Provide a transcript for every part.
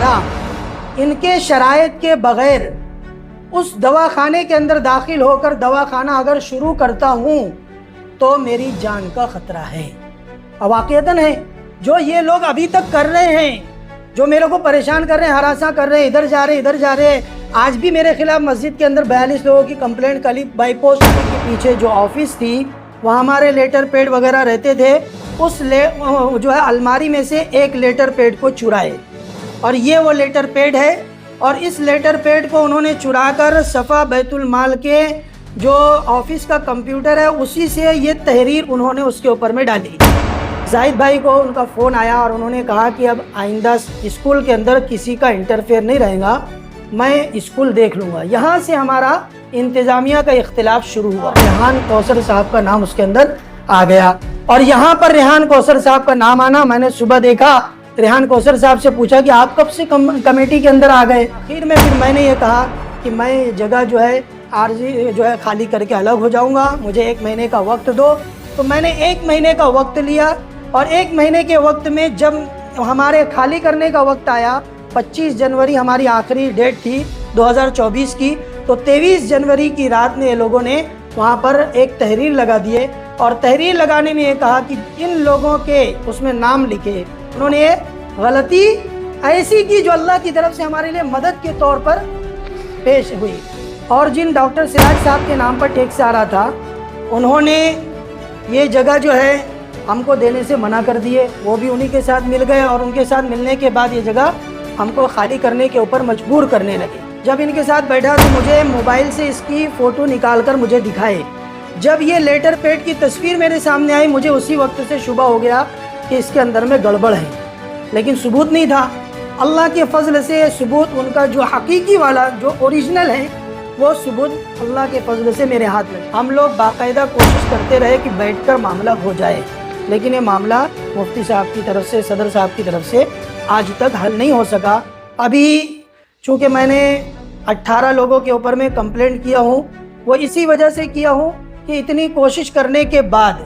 دوبارہ ان کے شرائط کے بغیر اس دواخانے کے اندر داخل ہو کر دواخانہ اگر شروع کرتا ہوں تو میری جان کا خطرہ ہے۔ واقعتاً ہے جو یہ لوگ ابھی تک کر رہے ہیں، جو میرے کو پریشان کر رہے ہیں، ہراساں کر رہے ہیں، ادھر جا رہے ہیں۔ آج بھی میرے خلاف مسجد کے اندر 42 لوگوں کی کمپلینٹ کلی بائی پوسٹ کے پیچھے جو آفس تھی وہاں ہمارے لیٹر پیڈ وغیرہ رہتے تھے، اس جو ہے الماری میں سے ایک لیٹر پیڈ کو چرائے، اور یہ وہ لیٹر پیڈ ہے، اور اس لیٹر پیڈ کو انہوں نے چرا کر صفا بیت المال کے جو آفس کا کمپیوٹر ہے اسی سے یہ تحریر انہوں نے اس کے اوپر میں ڈالی۔ زاہد بھائی کو ان کا فون آیا اور انہوں نے کہا کہ اب آئندہ اسکول کے اندر کسی کا انٹرفیئر نہیں رہے گا، میں اسکول دیکھ لوں گا۔ یہاں سے ہمارا انتظامیہ کا اختلاف شروع ہوا۔ ریحان کوثر صاحب کا نام اس کے اندر آ گیا، اور یہاں پر ریحان کوثر صاحب کا نام آنا میں نے صبح دیکھا۔ ریحان کوثر صاحب سے پوچھا کہ آپ کب سے کمیٹی کے اندر آ گئے؟ آخر میں پھر میں نے یہ کہا کہ میں جگہ جو ہے عارضی جو ہے خالی کر کے الگ ہو جاؤں گا، مجھے 1 مہینے کا وقت دو۔ تو میں نے 1 مہینے کا وقت لیا، اور 1 مہینے کے وقت میں جب ہمارے خالی کرنے کا وقت آیا، 25 جنوری ہماری آخری ڈیٹ تھی 2024 کی، تو 23 جنوری کی رات میں یہ لوگوں نے وہاں پر ایک تحریر لگا دیے، اور تحریر لگانے میں یہ کہا کہ ان لوگوں کے اس میں نام لکھے۔ انہوں نے یہ غلطی ایسی کی جو اللہ کی طرف سے ہمارے لیے مدد کے طور پر پیش ہوئی، اور جن ڈاکٹر سراج صاحب کے نام پر ٹیکس آ رہا تھا انہوں نے یہ جگہ جو ہے ہم کو دینے سے منع کر دیے، وہ بھی انہی کے ساتھ مل گئے، اور ان کے ساتھ ملنے کے بعد یہ جگہ ہم کو خالی کرنے کے اوپر مجبور کرنے لگے۔ جب ان کے ساتھ بیٹھا تو مجھے موبائل سے اس کی فوٹو نکال کر مجھے دکھائے۔ جب یہ لیٹر پیڈ کی تصویر میرے سامنے آئی مجھے اسی وقت سے شبہ ہو گیا کہ اس کے اندر میں گڑبڑ ہے، لیکن ثبوت نہیں تھا۔ اللہ کے فضل سے ثبوت ان کا جو حقیقی والا جو اوریجنل ہے وہ ثبوت اللہ کے فضل سے میرے ہاتھ میں۔ ہم لوگ باقاعدہ کوشش کرتے رہے کہ بیٹھ کر معاملہ ہو جائے، لیکن یہ معاملہ مفتی صاحب کی طرف سے، صدر صاحب کی طرف سے آج تک حل نہیں ہو سکا۔ ابھی چونکہ میں نے 18 لوگوں کے اوپر میں کمپلینٹ کیا ہوں، وہ اسی وجہ سے کیا ہوں کہ اتنی کوشش کرنے کے بعد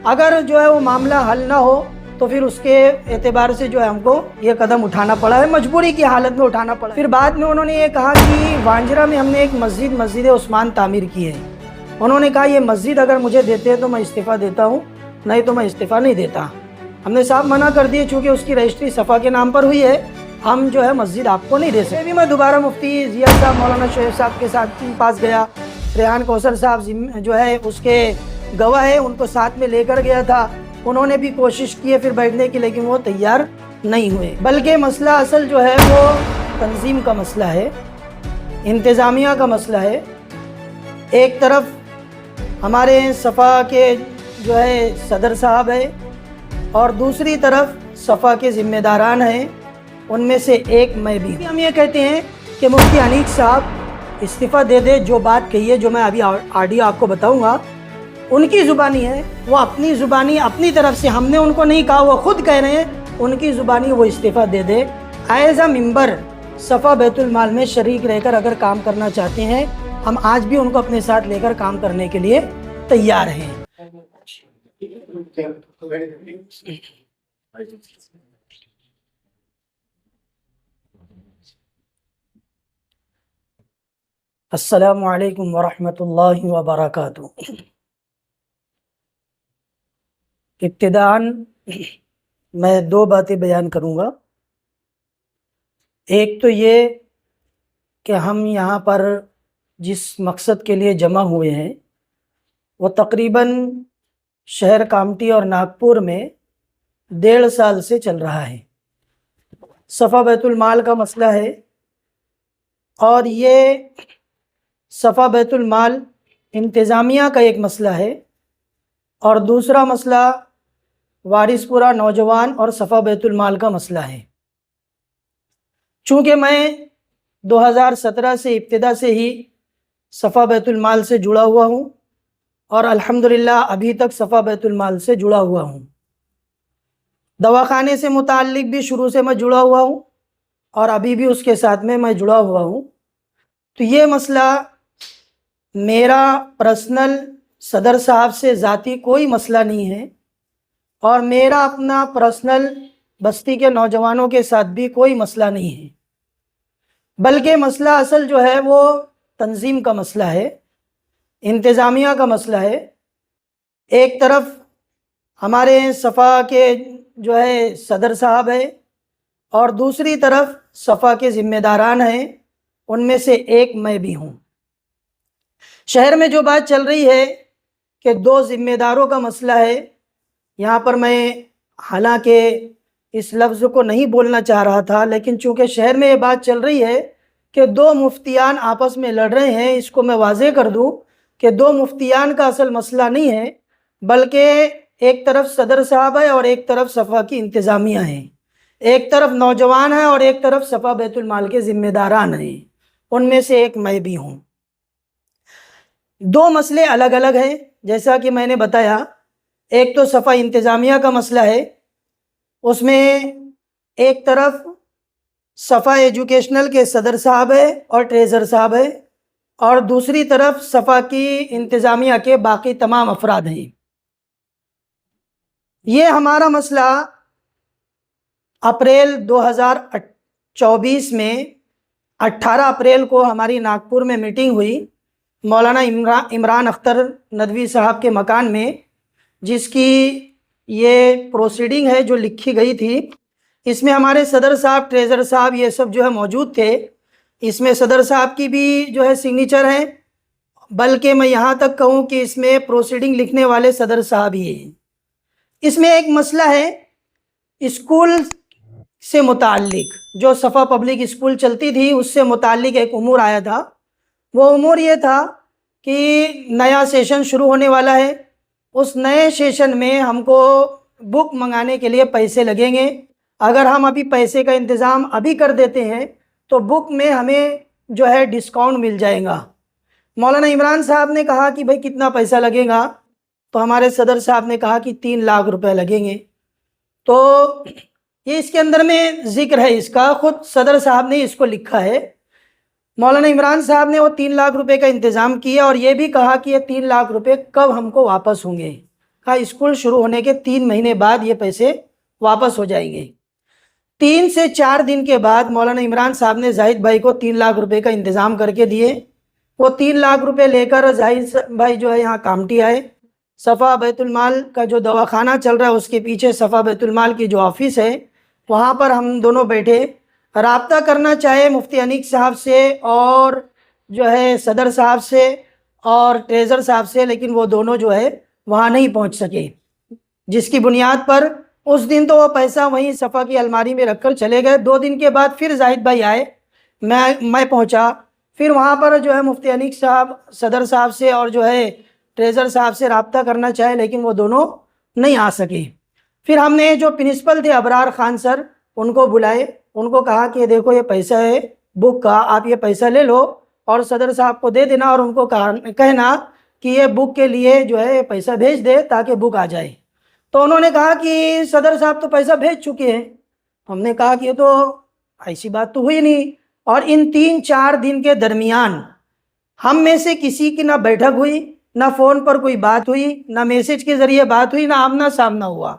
اگر جو ہے وہ معاملہ حل نہ ہو تو پھر اس کے اعتبار سے جو ہے ہم کو یہ قدم اٹھانا پڑا ہے، مجبوری کی حالت میں اٹھانا پڑا۔ پھر بعد میں انہوں نے یہ کہا کہ وانجرہ میں ہم نے ایک مسجد عثمان تعمیر کی ہے، انہوں نے کہا یہ مسجد اگر مجھے دیتے ہیں تو میں استعفیٰ دیتا ہوں، نہیں تو میں استعفیٰ نہیں دیتا۔ ہم نے صاحب منع کر دیے، چونکہ اس کی رجسٹری صفا کے نام پر ہوئی ہے، ہم جو ہے مسجد آپ کو نہیں دے سکتے۔ بھی میں دوبارہ مفتی ضیاء صاحب، مولانا شعیب صاحب کے ساتھ پاس گیا، ریحان کوثر صاحب جو ہے اس کے گواہ ہے، ان کو ساتھ میں لے کر گیا تھا، انہوں نے بھی کوشش کی ہے پھر بیٹھنے کی، لیکن وہ تیار نہیں ہوئے۔ بلکہ مسئلہ اصل جو ہے وہ تنظیم کا مسئلہ ہے، انتظامیہ کا مسئلہ ہے۔ ایک طرف ہمارے صفا کے جو ہے صدر صاحب ہے، اور دوسری طرف صفا کے ذمہ داران ہیں، ان میں سے ایک میں بھی ہوں۔ ہم یہ کہتے ہیں کہ مفتی انیق صاحب استعفیٰ دے دے، جو بات کہی ہے، جو میں ابھی آڈیو آپ کو بتاؤں گا، ان کی زبانی ہے، وہ اپنی زبانی اپنی طرف سے، ہم نے ان کو نہیں کہا، وہ خود کہہ رہے ہیں، ان کی زبانی وہ استعفیٰ دے دے۔ ایز اے ممبر صفا بیت المال میں شریک رہ کر اگر کام کرنا چاہتے ہیں، ہم آج بھی ان کو اپنے ساتھ لے کر کام کرنے کے لیے تیار ہیں۔ السلام علیکم ورحمۃ اللہ وبرکاتہ۔ ابتداً میں 2 باتیں بیان کروں گا۔ ایک تو یہ کہ ہم یہاں پر جس مقصد کے لیے جمع ہوئے ہیں وہ تقریباً شہر کامٹی اور ناگپور میں 1.5 سال سے چل رہا ہے۔ صفا بیت المال کا مسئلہ ہے، اور یہ صفا بیت المال انتظامیہ کا ایک مسئلہ ہے، اور دوسرا مسئلہ وارث پورہ نوجوان اور صفا بیت المال کا مسئلہ ہے۔ چونکہ میں 2017 سے ابتدا سے ہی صفا بیت المال سے جڑا ہوا ہوں، اور الحمدللہ ابھی تک صفا بیت المال سے جڑا ہوا ہوں۔ دواخانے سے متعلق بھی شروع سے میں جڑا ہوا ہوں، اور ابھی بھی اس کے ساتھ میں جڑا ہوا ہوں۔ تو یہ مسئلہ میرا پرسنل صدر صاحب سے ذاتی کوئی مسئلہ نہیں ہے، اور میرا اپنا پرسنل بستی کے نوجوانوں کے ساتھ بھی کوئی مسئلہ نہیں ہے۔ بلکہ مسئلہ اصل جو ہے وہ تنظیم کا مسئلہ ہے، انتظامیہ کا مسئلہ ہے۔ ایک طرف ہمارے صفا کے جو ہے صدر صاحب ہے، اور دوسری طرف صفا کے ذمہ داران ہیں، ان میں سے ایک میں بھی ہوں۔ شہر میں جو بات چل رہی ہے کہ دو ذمہ داروں کا مسئلہ ہے، یہاں پر میں حالانکہ اس لفظ کو نہیں بولنا چاہ رہا تھا، لیکن چونکہ شہر میں یہ بات چل رہی ہے کہ دو مفتیان آپس میں لڑ رہے ہیں، اس کو میں واضح کر دوں کہ دو مفتیان کا اصل مسئلہ نہیں ہے، بلکہ ایک طرف صدر صاحب ہے اور ایک طرف صفا کی انتظامیہ ہے، ایک طرف نوجوان ہے اور ایک طرف صفا بیت المال کے ذمہ داران ہیں، ان میں سے ایک میں بھی ہوں۔ دو مسئلے الگ الگ ہیں، جیسا کہ میں نے بتایا۔ ایک تو صفا انتظامیہ کا مسئلہ ہے، اس میں ایک طرف صفا ایجوکیشنل کے صدر صاحب ہے اور ٹریزر صاحب ہے، اور دوسری طرف صفا کی انتظامیہ کے باقی تمام افراد ہیں۔ یہ ہمارا مسئلہ اپریل 2024 میں 18 اپریل کو ہماری ناگپور میں میٹنگ ہوئی مولانا عمران اختر ندوی صاحب کے مکان میں، جس کی یہ پروسیڈنگ ہے جو لکھی گئی تھی۔ اس میں ہمارے صدر صاحب، ٹریزر صاحب، یہ سب جو ہے موجود تھے۔ اس میں صدر صاحب کی بھی جو ہے سگنیچر ہے، بلکہ میں یہاں تک کہوں کہ اس میں پروسیڈنگ لکھنے والے صدر صاحب ہی ہیں۔ اس میں ایک مسئلہ ہے اسکول سے متعلق، جو صفا پبلک اسکول چلتی تھی اس سے متعلق ایک امور آیا تھا۔ وہ امور یہ تھا کہ نیا سیشن شروع ہونے والا ہے، اس نئے سیشن میں ہم کو بک منگانے کے لیے پیسے لگیں گے۔ اگر ہم ابھی پیسے کا انتظام ابھی کر دیتے ہیں تو بک میں ہمیں جو ہے ڈسکاؤنٹ مل جائے گا۔ مولانا عمران صاحب نے کہا کہ بھئی کتنا پیسہ لگے گا؟ تو ہمارے صدر صاحب نے کہا کہ 3 لاکھ روپے لگیں گے۔ تو یہ اس کے اندر میں ذکر ہے، اس کا خود صدر صاحب نے اس کو لکھا ہے۔ مولانا عمران صاحب نے وہ 3 لاکھ روپے کا انتظام کیا، اور یہ بھی کہا کہ یہ 3 لاکھ روپے کب ہم کو واپس ہوں گے؟ کہا اسکول شروع ہونے کے 3 مہینے بعد یہ پیسے واپس ہو جائیں گے۔ 3 سے 4 دن کے بعد مولانا عمران صاحب نے زاہد بھائی کو 3 لاکھ روپے کا انتظام کر کے دیے۔ وہ 3 لاکھ روپے لے کر زاہد بھائی جو ہے یہاں کامٹی آئے۔ صفا بیت المال کا جو دواخانہ چل رہا ہے اس کے پیچھے صفا بیت المال کی جو آفس ہے، وہاں پر ہم دونوں بیٹھے، رابطہ کرنا چاہے مفتی انیق صاحب سے اور جو ہے صدر صاحب سے اور ٹریزر صاحب سے، لیکن وہ دونوں جو ہے وہاں نہیں پہنچ سکے، جس کی بنیاد پر اس دن تو وہ پیسہ وہیں صفا کی الماری میں رکھ کر چلے گئے۔ 2 دن کے بعد پھر زاہد بھائی آئے، میں پہنچا، پھر وہاں پر جو ہے مفتی انیق صاحب صدر صاحب سے اور جو ہے ٹریزر صاحب سے رابطہ کرنا چاہے، لیکن وہ دونوں نہیں آ سکے۔ پھر ہم نے جو پرنسپل تھے ابرار خان سر، ان کو بلائے، ان کو کہا کہ دیکھو یہ پیسہ ہے بک کا، آپ یہ پیسہ لے لو اور صدر صاحب کو دے دینا، اور ان کو کہنا کہ یہ بک کے لیے جو ہے پیسہ بھیج دے تاکہ بک آ جائے۔ تو انہوں نے کہا کہ صدر صاحب تو پیسہ بھیج چکے ہیں۔ ہم نے کہا کہ یہ تو ایسی بات تو ہوئی نہیں، اور ان 3-4 دن کے درمیان ہم میں سے کسی کی نہ بیٹھک ہوئی، نہ فون پر کوئی بات ہوئی، نہ میسج کے ذریعے بات ہوئی، نہ آمنا سامنا ہوا،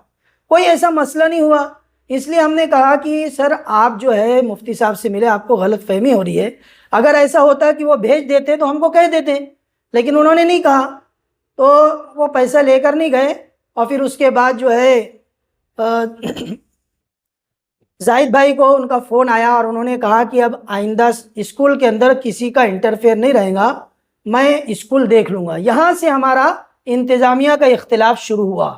کوئی ایسا مسئلہ نہیں ہوا۔ اس لیے ہم نے کہا کہ سر آپ جو ہے مفتی صاحب سے ملے، آپ کو غلط فہمی ہو رہی ہے، اگر ایسا ہوتا کہ وہ بھیج دیتے تو ہم کو کہہ دیتے، لیکن انہوں نے نہیں کہا، تو وہ پیسہ لے کر نہیں گئے۔ اور پھر اس کے بعد جو ہے زاہد بھائی کو ان کا فون آیا اور انہوں نے کہا کہ اب آئندہ اسکول کے اندر کسی کا انٹرفیئر نہیں رہے گا، میں اسکول دیکھ لوں گا۔ یہاں سے ہمارا انتظامیہ کا اختلاف شروع ہوا۔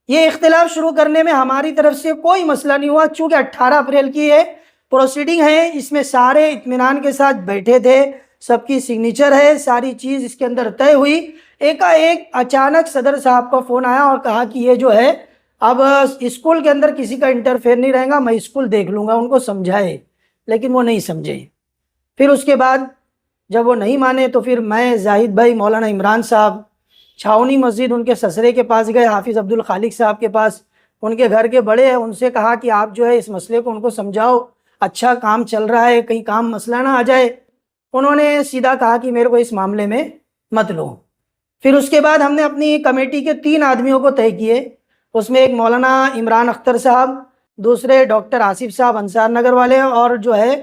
یہ اختلاف شروع کرنے میں ہماری طرف سے کوئی مسئلہ نہیں ہوا، چونکہ 18 اپریل کی یہ پروسیڈنگ ہے، اس میں سارے اطمینان کے ساتھ بیٹھے تھے، سب کی سگنیچر ہے، ساری چیز اس کے اندر طے ہوئی۔ ایک اچانک صدر صاحب کا فون آیا اور کہا کہ یہ جو ہے اب اسکول کے اندر کسی کا انٹرفیئر نہیں رہے گا، میں اسکول دیکھ لوں گا۔ ان کو سمجھائے لیکن وہ نہیں سمجھے۔ پھر اس کے بعد جب وہ نہیں مانے تو پھر میں، زاہد بھائی، مولانا عمران صاحب چھاونی مسجد ان کے سسرے کے پاس گئے، حافظ عبد الخالق صاحب کے پاس، ان کے گھر کے بڑے ہیں، ان سے کہا کہ آپ جو ہے اس مسئلے کو ان کو سمجھاؤ، اچھا کام چل رہا ہے، کہیں کام مسئلہ نہ آ جائے۔ انہوں نے سیدھا کہا کہ میرے کو اس معاملے میں مت لو۔ پھر اس کے بعد ہم نے اپنی کمیٹی کے 3 آدمیوں کو طے کیے، اس میں ایک مولانا عمران اختر صاحب، دوسرے ڈاکٹر آصف صاحب انصار نگر والے، اور جو ہے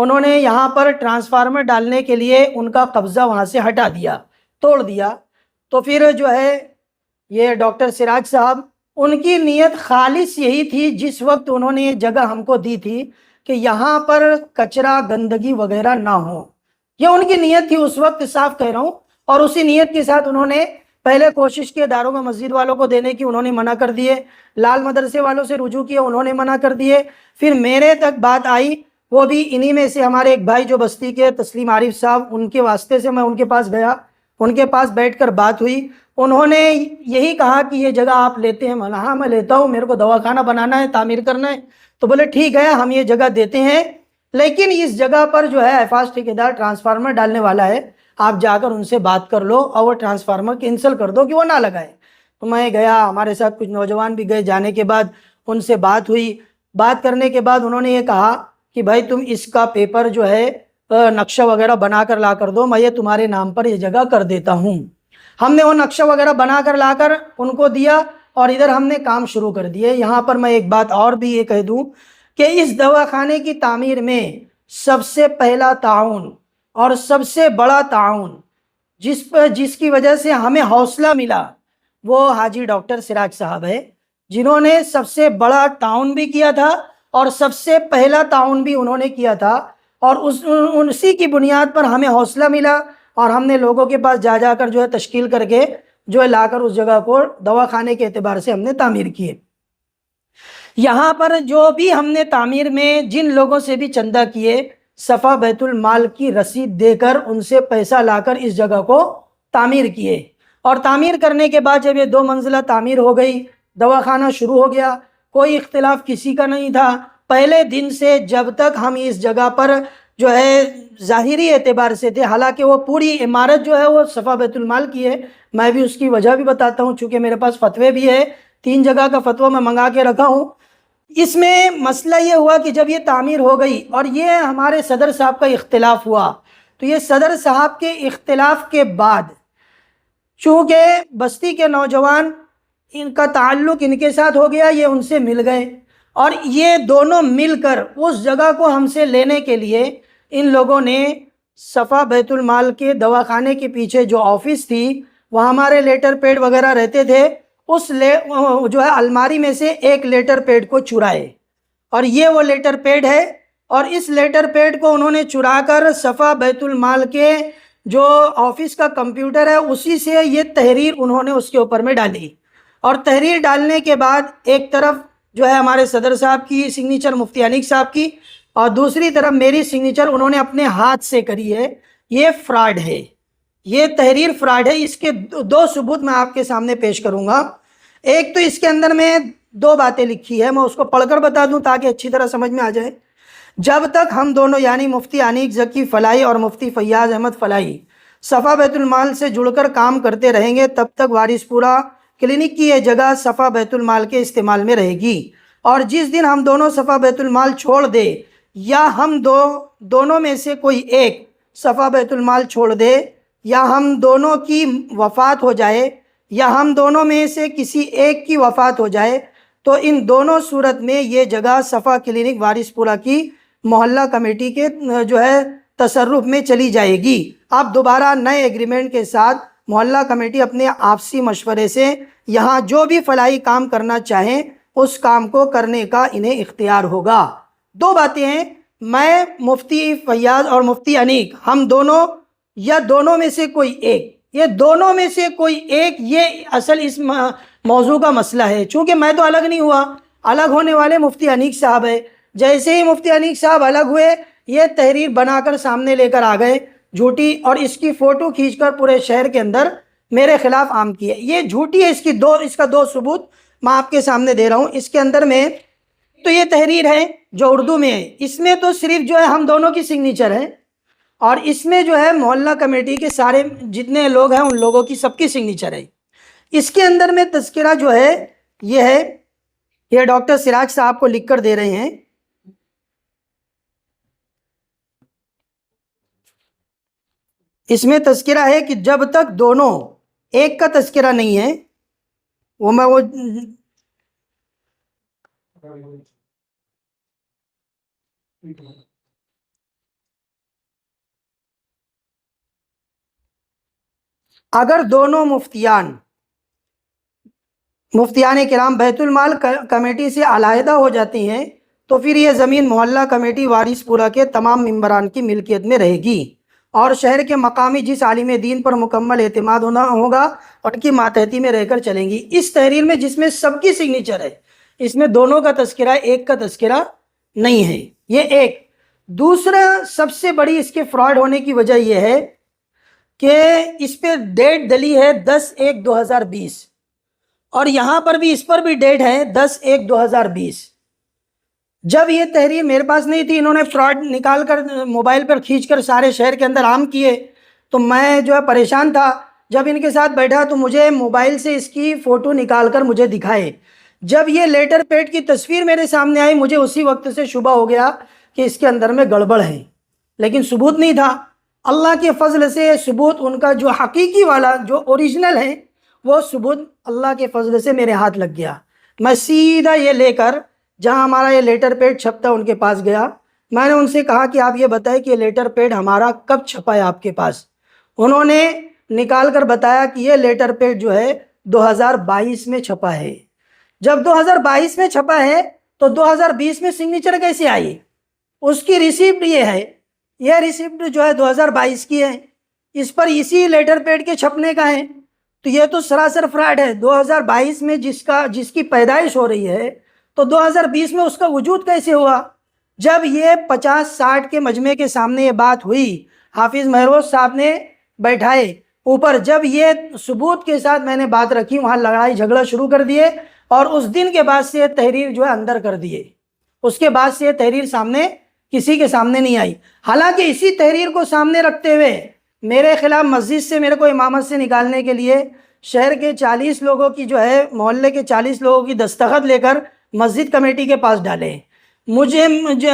انہوں نے یہاں پر ٹرانسفارمر ڈالنے کے لیے ان کا قبضہ وہاں سے ہٹا دیا، توڑ دیا۔ تو پھر جو ہے یہ ڈاکٹر سراج صاحب، ان کی نیت خالص یہی تھی، جس وقت انہوں نے یہ جگہ ہم کو دی تھی کہ یہاں پر کچرا گندگی وغیرہ نہ ہو، یہ ان کی نیت تھی اس وقت، صاف کہہ رہا ہوں۔ اور اسی نیت کے ساتھ انہوں نے پہلے کوشش کی دارالعلوم مسجد والوں کو دینے کی، انہوں نے منع کر دیے، لال مدرسے والوں سے رجوع کیا، انہوں نے منع کر دیے۔ پھر میرے تک بات آئی، وہ بھی انہی میں سے ہمارے ایک بھائی جو بستی کے تسلیم عارف صاحب، ان کے واسطے سے میں ان کے پاس گیا، ان کے پاس بیٹھ کر بات ہوئی۔ انہوں نے یہی کہا کہ یہ جگہ آپ لیتے ہیں؟ میں ہاں میں لیتا ہوں، میرے کو دواخانہ بنانا ہے، تعمیر کرنا ہے۔ تو بولے ٹھیک ہے، ہم یہ جگہ دیتے ہیں، لیکن اس جگہ پر جو ہے ایفاز ٹھیکیدار ٹرانسفارمر ڈالنے والا ہے، آپ جا کر ان سے بات کر لو اور وہ ٹرانسفارمر کینسل کر دو کہ وہ نہ لگائے۔ تو میں گیا، ہمارے ساتھ کچھ نوجوان بھی گئے، جانے کے بعد ان سے بات ہوئی۔ بات کرنے کے بعد انہوں نے یہ کہا کہ بھائی تم اس کا پیپر جو ہے نقشہ وغیرہ بنا کر لا کر دو، میں یہ تمہارے نام پر یہ جگہ کر دیتا ہوں۔ ہم نے وہ نقشہ وغیرہ بنا کر لا کر ان کو دیا، اور ادھر ہم نے کام شروع کر دیے۔ یہاں پر میں ایک بات اور بھی یہ کہہ دوں کہ اس دواخانے کی تعمیر میں سب سے پہلا تعاون اور سب سے بڑا تعاون جس کی وجہ سے ہمیں حوصلہ ملا، وہ حاجی ڈاکٹر سراج صاحب ہے، جنہوں نے سب سے بڑا تعاون بھی کیا تھا اور سب سے پہلا تعاون بھی انہوں نے کیا تھا، اور اسی کی بنیاد پر ہمیں حوصلہ ملا، اور ہم نے لوگوں کے پاس جا جا کر جو ہے تشکیل کر کے جو ہے لا کر اس جگہ کو دواخانے کے اعتبار سے ہم نے تعمیر کیے۔ یہاں پر جو بھی ہم نے تعمیر میں جن لوگوں سے بھی چندہ کیے، صفا بیت المال کی رسید دے کر ان سے پیسہ لا کر اس جگہ کو تعمیر کیے، اور تعمیر کرنے کے بعد جب یہ 2 منزلہ تعمیر ہو گئی، دواخانہ شروع ہو گیا، کوئی اختلاف کسی کا نہیں تھا۔ پہلے دن سے جب تک ہم اس جگہ پر جو ہے ظاہری اعتبار سے تھے، حالانکہ وہ پوری عمارت جو ہے وہ صفا بیت المال کی ہے، میں بھی اس کی وجہ بھی بتاتا ہوں، چونکہ میرے پاس فتوے بھی ہے، 3 جگہ کا فتویٰ میں منگا کے رکھا ہوں۔ اس میں مسئلہ یہ ہوا کہ جب یہ تعمیر ہو گئی اور یہ ہمارے صدر صاحب کا اختلاف ہوا، تو یہ صدر صاحب کے اختلاف کے بعد چونکہ بستی کے نوجوان، ان کا تعلق ان کے ساتھ ہو گیا، یہ ان سے مل گئے، اور یہ دونوں مل کر اس جگہ کو ہم سے لینے کے لیے ان لوگوں نے صفا بیت المال کے دواخانے کے پیچھے جو آفس تھی، وہاں ہمارے لیٹر پیڈ وغیرہ رہتے تھے، اس جو ہے الماری میں سے ایک لیٹر پیڈ کو چرائے، اور یہ وہ لیٹر پیڈ ہے، اور اس لیٹر پیڈ کو انہوں نے چرا کر صفا بیت المال کے جو آفس کا کمپیوٹر ہے اسی سے یہ تحریر انہوں نے اس کے اوپر میں ڈالی، اور تحریر ڈالنے کے بعد ایک طرف جو ہے ہمارے صدر صاحب کی سگنیچر، مفتی انیق صاحب کی، اور دوسری طرف میری سگنیچر انہوں نے اپنے ہاتھ سے کری ہے۔ یہ فراڈ ہے، یہ تحریر فراڈ ہے۔ اس کے 2 ثبوت میں آپ کے سامنے پیش کروں گا۔ ایک تو اس کے اندر میں 2 باتیں لکھی ہے، میں اس کو پڑھ کر بتا دوں تاکہ اچھی طرح سمجھ میں آ جائے۔ جب تک ہم دونوں یعنی مفتی انیق ذکی فلاحی اور مفتی فیاض احمد فلاحی صفا بیت المال سے جڑ کر کام کرتے رہیں گے، تب تک وارث پورہ کلینک کی یہ جگہ صفا بیت المال کے استعمال میں رہے گی، اور جس دن ہم دونوں صفا بیت المال چھوڑ دے، یا ہم دونوں میں سے کوئی ایک صفا بیت المال چھوڑ دے، یا ہم دونوں کی وفات ہو جائے، یا ہم دونوں میں سے کسی ایک کی وفات ہو جائے، تو ان دونوں صورت میں یہ جگہ صفا کلینک وارث پورہ کی محلہ کمیٹی کے جو ہے تصرف میں چلی جائے گی۔ اب دوبارہ نئے ایگریمنٹ کے ساتھ محلہ کمیٹی اپنے آپسی مشورے سے یہاں جو بھی فلاحی کام کرنا چاہیں اس کام کو کرنے کا انہیں اختیار ہوگا۔ 2 باتیں ہیں، میں مفتی فیاض اور مفتی انیق، ہم دونوں یا دونوں میں سے کوئی ایک، یہ دونوں میں سے کوئی ایک، یہ اصل اس موضوع کا مسئلہ ہے، چونکہ میں تو الگ نہیں ہوا، الگ ہونے والے مفتی انیق صاحب ہے۔ جیسے ہی مفتی انیق صاحب الگ ہوئے، یہ تحریر بنا کر سامنے لے کر آ گئے جھوٹی، اور اس کی فوٹو کھینچ کر پورے شہر کے اندر میرے خلاف عام کی ہے۔ یہ جھوٹی ہے، اس کا 2 ثبوت میں آپ کے سامنے دے رہا ہوں۔ اس کے اندر میں تو یہ تحریر ہے جو اردو میں ہے، اس میں تو صرف جو ہے ہم دونوں کی سگنیچر ہے، اور اس میں جو ہے محلہ کمیٹی کے سارے جتنے لوگ ہیں ان لوگوں کی سب کی سگنیچر ہے۔ اس کے اندر میں تذکرہ جو ہے یہ ڈاکٹر سراج صاحب کو لکھ کر دے رہے ہیں۔ اس میں تذکرہ ہے کہ جب تک دونوں، ایک کا تذکرہ نہیں ہے، اگر دونوں مفتیان کرام بیت المال کمیٹی سے علیحدہ ہو جاتی ہیں تو پھر یہ زمین محلہ کمیٹی وارث پورہ کے تمام ممبران کی ملکیت میں رہے گی، اور شہر کے مقامی جس عالم دین پر مکمل اعتماد ہوگا ان کی ماتحتی میں رہ کر چلیں گی۔ اس تحریر میں جس میں سب کی سگنیچر ہے، اس میں دونوں کا تذکرہ، ایک کا تذکرہ نہیں ہے، یہ ایک۔ دوسرا سب سے بڑی اس کے فراڈ ہونے کی وجہ یہ ہے کہ اس پہ ڈیٹ ڈلی ہے 10/1/2020، اور یہاں پر بھی اس پر بھی ڈیٹ ہے 10/1/2020۔ جب یہ تحریر میرے پاس نہیں تھی، انہوں نے فراڈ نکال کر موبائل پر کھینچ کر سارے شہر کے اندر عام کیے، تو میں جو ہے پریشان تھا۔ جب ان کے ساتھ بیٹھا تو مجھے موبائل سے اس کی فوٹو نکال کر مجھے دکھائے۔ جب یہ لیٹر پیڈ کی تصویر میرے سامنے آئی، مجھے اسی وقت سے شبہ ہو گیا کہ اس کے اندر میں گڑبڑ ہے، لیکن ثبوت نہیں تھا۔ اللہ کے فضل سے ثبوت ان کا جو حقیقی والا جو اوریجنل ہے، وہ ثبوت اللہ کے فضل سے میرے ہاتھ لگ گیا۔ میں سیدھا یہ لے کر جہاں ہمارا یہ لیٹر پیڈ چھپتا ان کے پاس گیا۔ میں نے ان سے کہا کہ آپ یہ بتائیں کہ یہ لیٹر پیڈ ہمارا کب چھپا ہے آپ کے پاس؟ انہوں نے نکال کر بتایا کہ یہ لیٹر پیڈ جو ہے 2022 میں چھپا ہے۔ جب 2022 میں چھپا ہے تو 2020 میں سگنیچر کیسے آئی؟ اس کی ریسیپٹ یہ ہے، یہ ریسیپٹ جو ہے 2022 کی ہے، اس پر اسی لیٹر پیڈ کے چھپنے کا ہے، تو یہ تو سراسر فراڈ ہے۔ 2022 میں جس کی پیدائش ہو رہی ہے تو 2020 میں اس کا وجود کیسے ہوا؟ جب یہ 50-60 کے مجمع کے سامنے یہ بات ہوئی، حافظ مہروز صاحب نے بیٹھائے اوپر، جب یہ ثبوت کے ساتھ میں نے بات رکھی، وہاں لڑائی جھگڑا شروع کر دیے، اور اس دن کے بعد سے یہ تحریر جو ہے اندر کر دیے۔ اس کے بعد سے یہ تحریر سامنے کسی کے سامنے نہیں آئی۔ حالانکہ اسی تحریر کو سامنے رکھتے ہوئے میرے خلاف مسجد سے میرے کو امامت سے نکالنے کے لیے شہر کے 40 لوگوں کی جو ہے، محلے کے 40 لوگوں کی دستخط لے کر مسجد کمیٹی کے پاس ڈالے۔ مجھے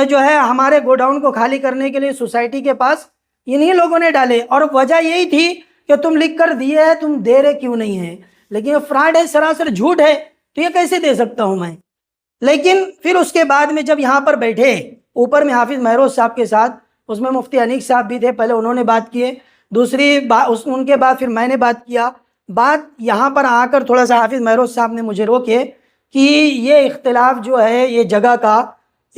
جو ہے ہمارے گوڈاؤن کو خالی کرنے کے لیے سوسائٹی کے پاس انہی لوگوں نے ڈالے، اور وجہ یہی تھی کہ تم لکھ کر دیے ہے، تم دے رہے کیوں نہیں ہیں؟ لیکن یہ فراڈ ہے، سراسر جھوٹ ہے، تو یہ کیسے دے سکتا ہوں میں؟ لیکن پھر اس کے بعد میں جب یہاں پر بیٹھے اوپر میں حافظ مہروز صاحب کے ساتھ، اس میں مفتی انیق صاحب بھی تھے، پہلے انہوں نے بات کیے، دوسری ان کے بعد پھر میں نے بات کیا۔ بات یہاں پر آ کر تھوڑا سا حافظ مہروز صاحب نے مجھے روکے کہ یہ اختلاف جو ہے یہ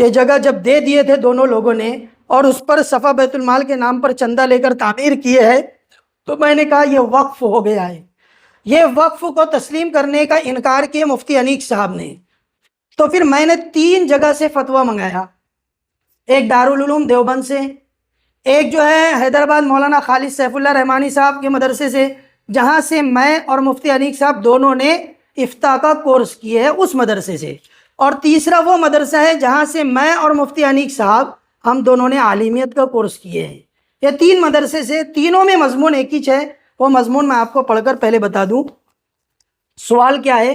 جگہ جب دے دیے تھے دونوں لوگوں نے، اور اس پر صفا بیت المال کے نام پر چندہ لے کر تعمیر کیے ہے، تو میں نے کہا یہ وقف ہو گیا ہے۔ یہ وقف کو تسلیم کرنے کا انکار کیا مفتی انیق صاحب نے۔ تو پھر میں نے 3 جگہ سے فتویٰ منگایا، ایک دارالعلوم دیوبند سے، ایک جو ہے حیدرآباد مولانا خالد سیف اللہ رحمانی صاحب کے مدرسے سے، جہاں سے میں اور مفتی انیق صاحب دونوں نے افتاء کا کورس کیے ہے اس مدرسے سے، اور تیسرا وہ مدرسہ ہے جہاں سے میں اور مفتی انیق صاحب ہم دونوں نے عالمیت کا کورس کیے ہیں۔ یہ 3 مدرسے سے، تینوں میں مضمون ایک ہی ہے۔ وہ مضمون میں آپ کو پڑھ کر پہلے بتا دوں سوال کیا ہے۔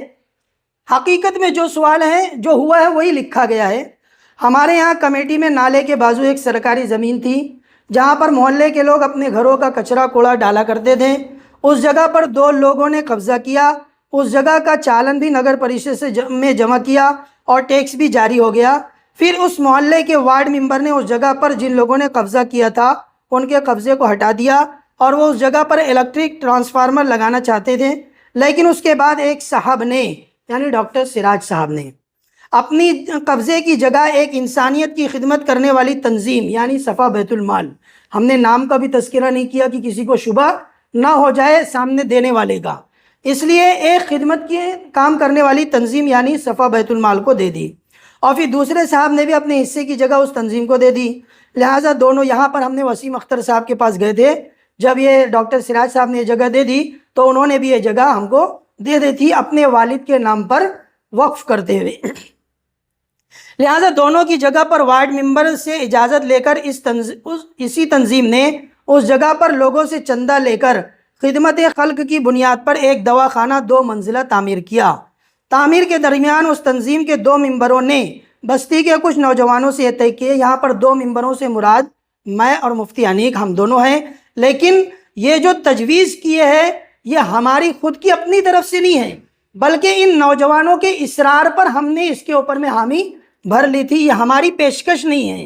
حقیقت میں جو سوال ہے، جو ہوا ہے وہی لکھا گیا ہے۔ ہمارے یہاں کمیٹی میں نالے کے بازو ایک سرکاری زمین تھی، جہاں پر محلے کے لوگ اپنے گھروں کا کچرا کوڑا ڈالا کرتے تھے۔ اس جگہ پر 2 لوگوں نے قبضہ کیا، اس جگہ کا چالن بھی نگر پریشد سے میں جمع کیا اور ٹیکس بھی جاری ہو گیا۔ پھر اس محلے کے وارڈ ممبر نے اس جگہ پر جن لوگوں نے قبضہ کیا تھا ان کے قبضے کو ہٹا دیا، اور وہ اس جگہ پر الیکٹرک ٹرانسفارمر لگانا چاہتے تھے، لیکن اس کے بعد ایک صاحب نے، یعنی ڈاکٹر سراج صاحب نے، اپنی قبضے کی جگہ ایک انسانیت کی خدمت کرنے والی تنظیم یعنی صفا بیت المال، ہم نے نام کا بھی تذکرہ نہیں کیا کہ کسی کو شبہ نہ ہو جائے سامنے دینے والے کا، اس لیے ایک خدمت کی کام کرنے والی تنظیم یعنی صفا بیت المال کو دے دی، اور پھر دوسرے صاحب نے بھی اپنے حصے کی جگہ اس تنظیم کو دے دی۔ لہٰذا دونوں، یہاں پر ہم نے وسیم اختر صاحب کے پاس گئے تھے، جب یہ ڈاکٹر سراج صاحب نے یہ جگہ دے دی تو انہوں نے بھی یہ جگہ ہم کو دے دی تھی اپنے والد کے نام پر وقف کرتے ہوئے۔ لہٰذا دونوں کی جگہ پر وارڈ ممبر سے اجازت لے کر اسی تنظیم نے اس جگہ پر لوگوں سے چندہ لے کر خدمت خلق کی بنیاد پر ایک دواخانہ 2 منزلہ تعمیر کیا۔ تعمیر کے درمیان اس تنظیم کے 2 ممبروں نے بستی کے کچھ نوجوانوں سے یہ طے کیے، یہاں پر 2 ممبروں سے مراد میں اور مفتی انیق ہم دونوں ہیں، لیکن یہ جو تجویز کیے ہے یہ ہماری خود کی اپنی طرف سے نہیں ہے، بلکہ ان نوجوانوں کے اصرار پر ہم نے اس کے اوپر میں حامی بھر لی تھی، یہ ہماری پیشکش نہیں ہے۔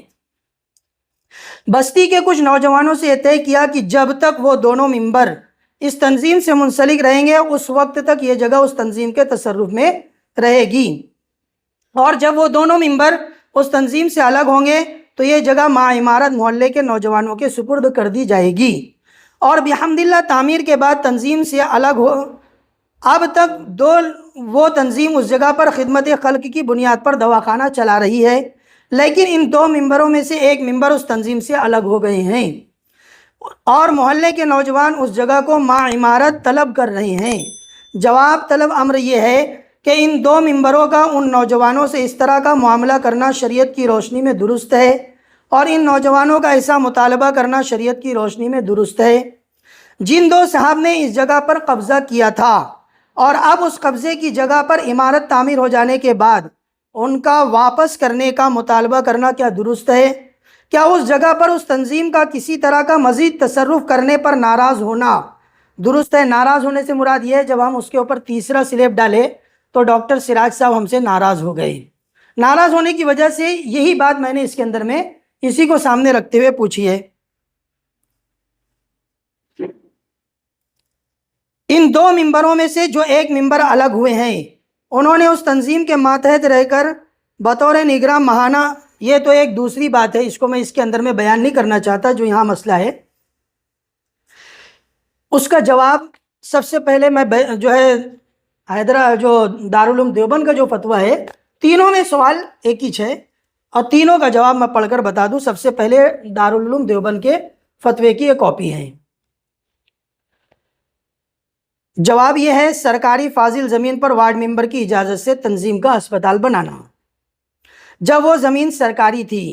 بستی کے کچھ نوجوانوں سے یہ طے کیا کہ جب تک وہ دونوں ممبر اس تنظیم سے منسلک رہیں گے اس وقت تک یہ جگہ اس تنظیم کے تصرف میں رہے گی، اور جب وہ دونوں ممبر اس تنظیم سے الگ ہوں گے تو یہ جگہ عمارت محلے کے نوجوانوں کے سپرد کر دی جائے گی، اور بحمد اللہ تعمیر کے بعد تنظیم سے الگ ہو اب تک وہ تنظیم اس جگہ پر خدمت خلق کی بنیاد پر دواخانہ چلا رہی ہے، لیکن ان دو ممبروں میں سے ایک ممبر اس تنظیم سے الگ ہو گئے ہیں اور محلے کے نوجوان اس جگہ کو عمارت طلب کر رہے ہیں۔ جواب طلب امر یہ ہے کہ ان دو ممبروں کا ان نوجوانوں سے اس طرح کا معاملہ کرنا شریعت کی روشنی میں درست ہے، اور ان نوجوانوں کا ایسا مطالبہ کرنا شریعت کی روشنی میں درست ہے۔ جن دو صاحب نے اس جگہ پر قبضہ کیا تھا اور اب اس قبضے کی جگہ پر عمارت تعمیر ہو جانے کے بعد ان کا واپس کرنے کا مطالبہ کرنا کیا درست ہے؟ کیا اس جگہ پر اس تنظیم کا کسی طرح کا مزید تصرف کرنے پر ناراض ہونا درست ہے؟ ناراض ہونے سے مراد یہ ہے جب ہم اس کے اوپر تیسرا سلیب ڈالے تو ڈاکٹر سراج صاحب ہم سے ناراض ہو گئے، ناراض ہونے کی وجہ سے یہی بات میں نے اس کے اندر میں اسی کو سامنے رکھتے ہوئے پوچھی ہے۔ ان دو ممبروں میں سے جو ایک ممبر الگ ہوئے ہیں انہوں نے اس تنظیم کے ماتحت رہ کر بطور نگراں ماہانہ، یہ تو ایک دوسری بات ہے، اس کو میں اس کے اندر میں بیان نہیں کرنا چاہتا جو یہاں مسئلہ ہے، اس کا جواب سب سے پہلے میں جو ہے جو دارالعلوم دیوبند کا جو فتویٰ ہے، تینوں میں سوال ایک ہی ہے اور تینوں کا جواب میں پڑھ کر بتا دوں۔ سب سے پہلے دارالعلوم دیوبند کے فتوے کی ایک کاپی ہے۔ جواب یہ ہے، سرکاری فاضل زمین پر وارڈ ممبر کی اجازت سے تنظیم کا ہسپتال بنانا۔ جب وہ زمین سرکاری تھی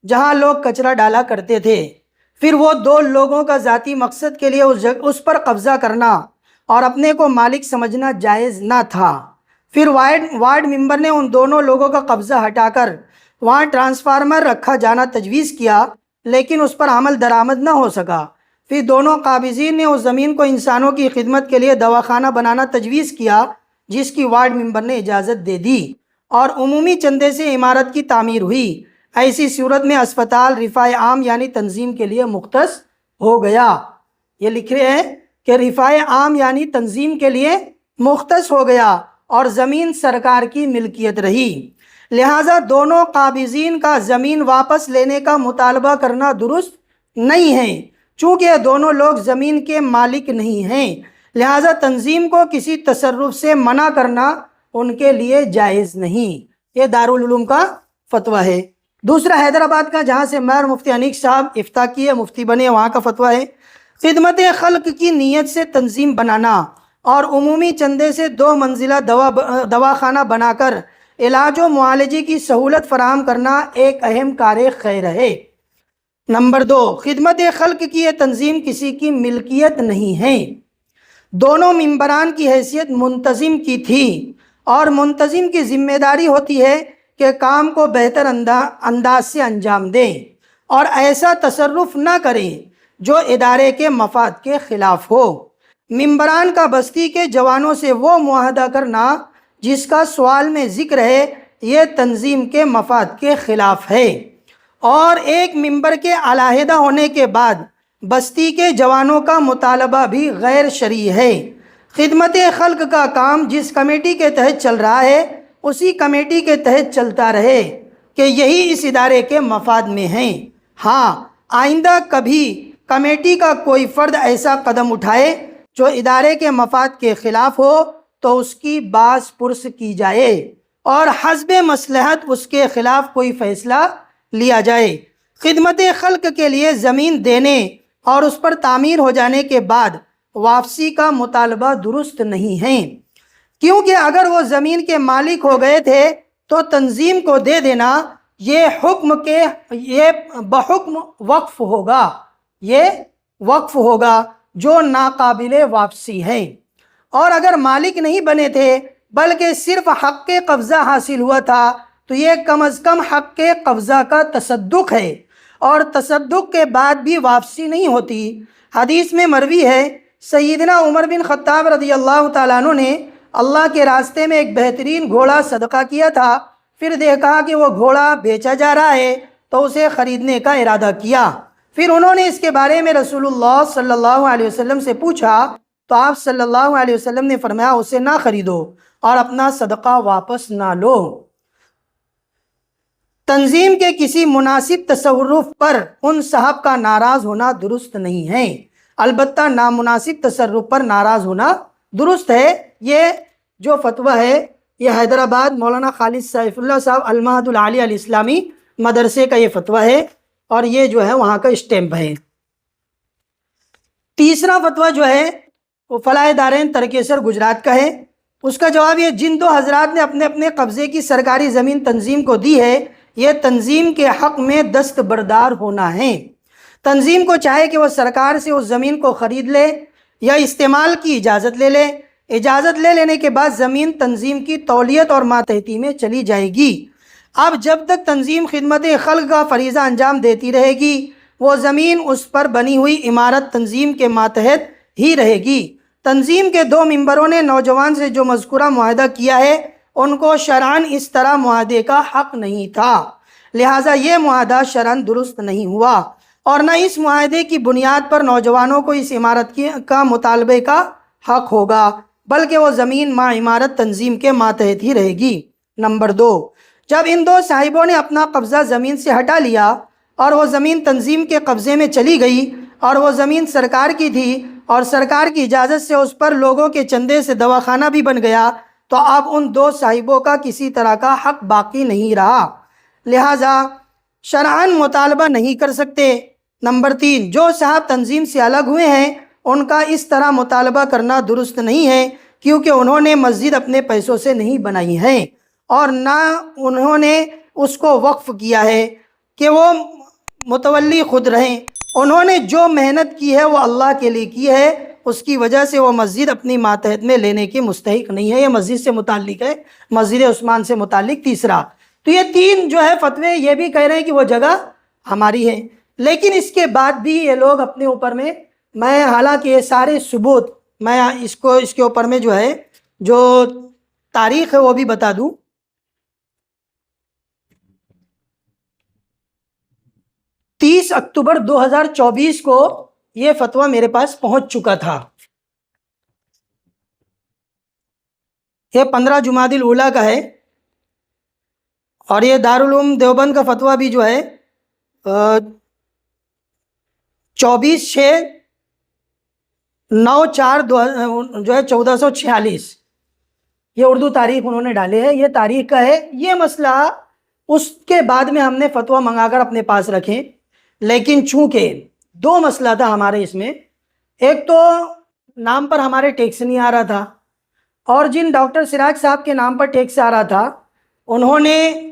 جہاں لوگ کچرا ڈالا کرتے تھے، پھر وہ دو لوگوں کا ذاتی مقصد کے لیے اس پر قبضہ کرنا اور اپنے کو مالک سمجھنا جائز نہ تھا۔ پھر وارڈ ممبر نے ان دونوں لوگوں کا قبضہ ہٹا کر وہاں ٹرانسفارمر رکھا جانا تجویز کیا، لیکن اس پر عمل درآمد نہ ہو سکا۔ پھر دونوں قابضین نے اس زمین کو انسانوں کی خدمت کے لیے دواخانہ بنانا تجویز کیا، جس کی وارڈ ممبر نے اجازت دے دی اور عمومی چندے سے عمارت کی تعمیر ہوئی۔ ایسی صورت میں اسپتال رفاع عام یعنی تنظیم کے لیے مختص ہو گیا۔ یہ لکھ رہے ہیں کہ رفاع عام یعنی تنظیم کے لیے مختص ہو گیا اور زمین سرکار کی ملکیت رہی، لہٰذا دونوں قابضین کا زمین واپس لینے کا مطالبہ کرنا درست نہیں ہے، چونکہ دونوں لوگ زمین کے مالک نہیں ہیں، لہٰذا تنظیم کو کسی تصرف سے منع کرنا ان کے لیے جائز نہیں۔ یہ دارالعلوم کا فتویٰ ہے۔ دوسرا حیدرآباد کا، جہاں سے میں مفتی انیق صاحب افتاء کیے مفتی بنے، وہاں کا فتویٰ ہے، خدمت خلق کی نیت سے تنظیم بنانا اور عمومی چندے سے 2 منزلہ دواخانہ بنا کر علاج و معالجے کی سہولت فراہم کرنا ایک اہم کار خیر ہے۔ نمبر 2، خدمت خلق کی یہ تنظیم کسی کی ملکیت نہیں ہے، دونوں ممبران کی حیثیت منتظم کی تھی اور منتظم کی ذمہ داری ہوتی ہے کہ کام کو بہتر انداز سے انجام دیں اور ایسا تصرف نہ کریں جو ادارے کے مفاد کے خلاف ہو۔ ممبران کا بستی کے جوانوں سے وہ معاہدہ کرنا جس کا سوال میں ذکر ہے، یہ تنظیم کے مفاد کے خلاف ہے، اور ایک ممبر کے علیحدہ ہونے کے بعد بستی کے جوانوں کا مطالبہ بھی غیر شرعی ہے۔ خدمت خلق کا کام جس کمیٹی کے تحت چل رہا ہے اسی کمیٹی کے تحت چلتا رہے کہ یہی اس ادارے کے مفاد میں ہیں۔ ہاں، آئندہ کبھی کمیٹی کا کوئی فرد ایسا قدم اٹھائے جو ادارے کے مفاد کے خلاف ہو تو اس کی باز پرس کی جائے اور حسب مصلحت اس کے خلاف کوئی فیصلہ لیا جائے۔ خدمت خلق کے لیے زمین دینے اور اس پر تعمیر ہو جانے کے بعد واپسی کا مطالبہ درست نہیں ہے، کیونکہ اگر وہ زمین کے مالک ہو گئے تھے تو تنظیم کو دے دینا یہ بحکم وقف ہوگا جو ناقابل واپسی ہے، اور اگر مالک نہیں بنے تھے بلکہ صرف حق کے قبضہ حاصل ہوا تھا تو یہ کم از کم حق کے قبضہ کا تصدق ہے، اور تصدق کے بعد بھی واپسی نہیں ہوتی۔ حدیث میں مروی ہے، سیدنا عمر بن خطاب رضی اللہ تعالیٰ عنہ نے اللہ کے راستے میں ایک بہترین گھوڑا صدقہ کیا تھا، پھر دیکھا کہ وہ گھوڑا بیچا جا رہا ہے تو اسے خریدنے کا ارادہ کیا۔ پھر انہوں نے اس کے بارے میں رسول اللہ صلی اللہ علیہ وسلم سے پوچھا تو آپ صلی اللہ علیہ وسلم نے فرمایا اسے نہ خریدو اور اپنا صدقہ واپس نہ لو۔ تنظیم کے کسی مناسب تصرف پر ان صاحب کا ناراض ہونا درست نہیں ہے، البتہ نامناسب تصرف پر ناراض ہونا درست ہے۔ یہ جو فتویٰ ہے یہ حیدرآباد مولانا خالد سیف اللہ صاحب المعہد العالی الاسلامی مدرسے کا یہ فتویٰ ہے، اور یہ جو ہے وہاں کا اسٹیمپ ہے۔ تیسرا فتویٰ جو ہے وہ فلاح دارین ترکیسر گجرات کا ہے۔ اس کا جواب یہ، جن دو حضرات نے اپنے اپنے قبضے کی سرکاری زمین تنظیم کو دی ہے، یہ تنظیم کے حق میں دستبردار ہونا ہے۔ تنظیم کو چاہے کہ وہ سرکار سے اس زمین کو خرید لے یا استعمال کی اجازت لے لے۔ اجازت لے لینے کے بعد زمین تنظیم کی تولیت اور ماتحتی میں چلی جائے گی۔ اب جب تک تنظیم خدمت خلق کا فریضہ انجام دیتی رہے گی، وہ زمین اس پر بنی ہوئی عمارت تنظیم کے ماتحت ہی رہے گی۔ تنظیم کے دو ممبروں نے نوجوان سے جو مذکورہ معاہدہ کیا ہے، ان کو شرعاً اس طرح معاہدے کا حق نہیں تھا، لہٰذا یہ معاہدہ شرعاً درست نہیں ہوا، اور نہ اس معاہدے کی بنیاد پر نوجوانوں کو اس عمارت کا مطالبے کا حق ہوگا، بلکہ وہ زمین ما عمارت تنظیم کے ماتحت ہی رہے گی۔ نمبر 2، جب ان دو صاحبوں نے اپنا قبضہ زمین سے ہٹا لیا اور وہ زمین تنظیم کے قبضے میں چلی گئی، اور وہ زمین سرکار کی تھی اور سرکار کی اجازت سے اس پر لوگوں کے چندے سے دواخانہ بھی بن گیا، تو اب ان دو صاحبوں کا کسی طرح کا حق باقی نہیں رہا، لہٰذا شرعاً مطالبہ نہیں کر سکتے۔ نمبر 3، جو صاحب تنظیم سے الگ ہوئے ہیں ان کا اس طرح مطالبہ کرنا درست نہیں ہے، کیونکہ انہوں نے مسجد اپنے پیسوں سے نہیں بنائی ہے اور نہ انہوں نے اس کو وقف کیا ہے کہ وہ متولی خود رہیں۔ انہوں نے جو محنت کی ہے وہ اللہ کے لیے کی ہے، اس کی وجہ سے وہ مسجد اپنی ماتحت میں لینے کی مستحق نہیں ہے۔ یہ مسجد سے متعلق ہے، مسجد عثمان سے متعلق تیسرا۔ تو یہ تین جو ہے فتوے یہ بھی کہہ رہے ہیں کہ وہ جگہ ہماری ہے، لیکن اس کے بعد بھی یہ لوگ اپنے اوپر میں حالانکہ یہ سارے ثبوت میں اس کے اوپر میں جو ہے جو تاریخ ہے وہ بھی بتا دوں۔ 30 اکتوبر 2024 کو یہ فتویٰ میرے پاس پہنچ چکا تھا۔ یہ 15 جمادی الاولیٰ کا ہے، اور یہ دارالعلوم دیوبند کا فتویٰ بھی جو ہے 24/6/9/4 جو ہے 1446، یہ اردو تاریخ انہوں نے ڈالے ہے، یہ تاریخ کا ہے۔ یہ مسئلہ اس کے بعد میں ہم نے فتویٰ منگا کر اپنے پاس رکھے، لیکن چونکہ دو مسئلہ تھا ہمارے اس میں، ایک تو نام پر ہمارے ٹیکس نہیں آ رہا تھا، اور جن ڈاکٹر سراج صاحب کے نام پر ٹیکس آ رہا تھا انہوں نے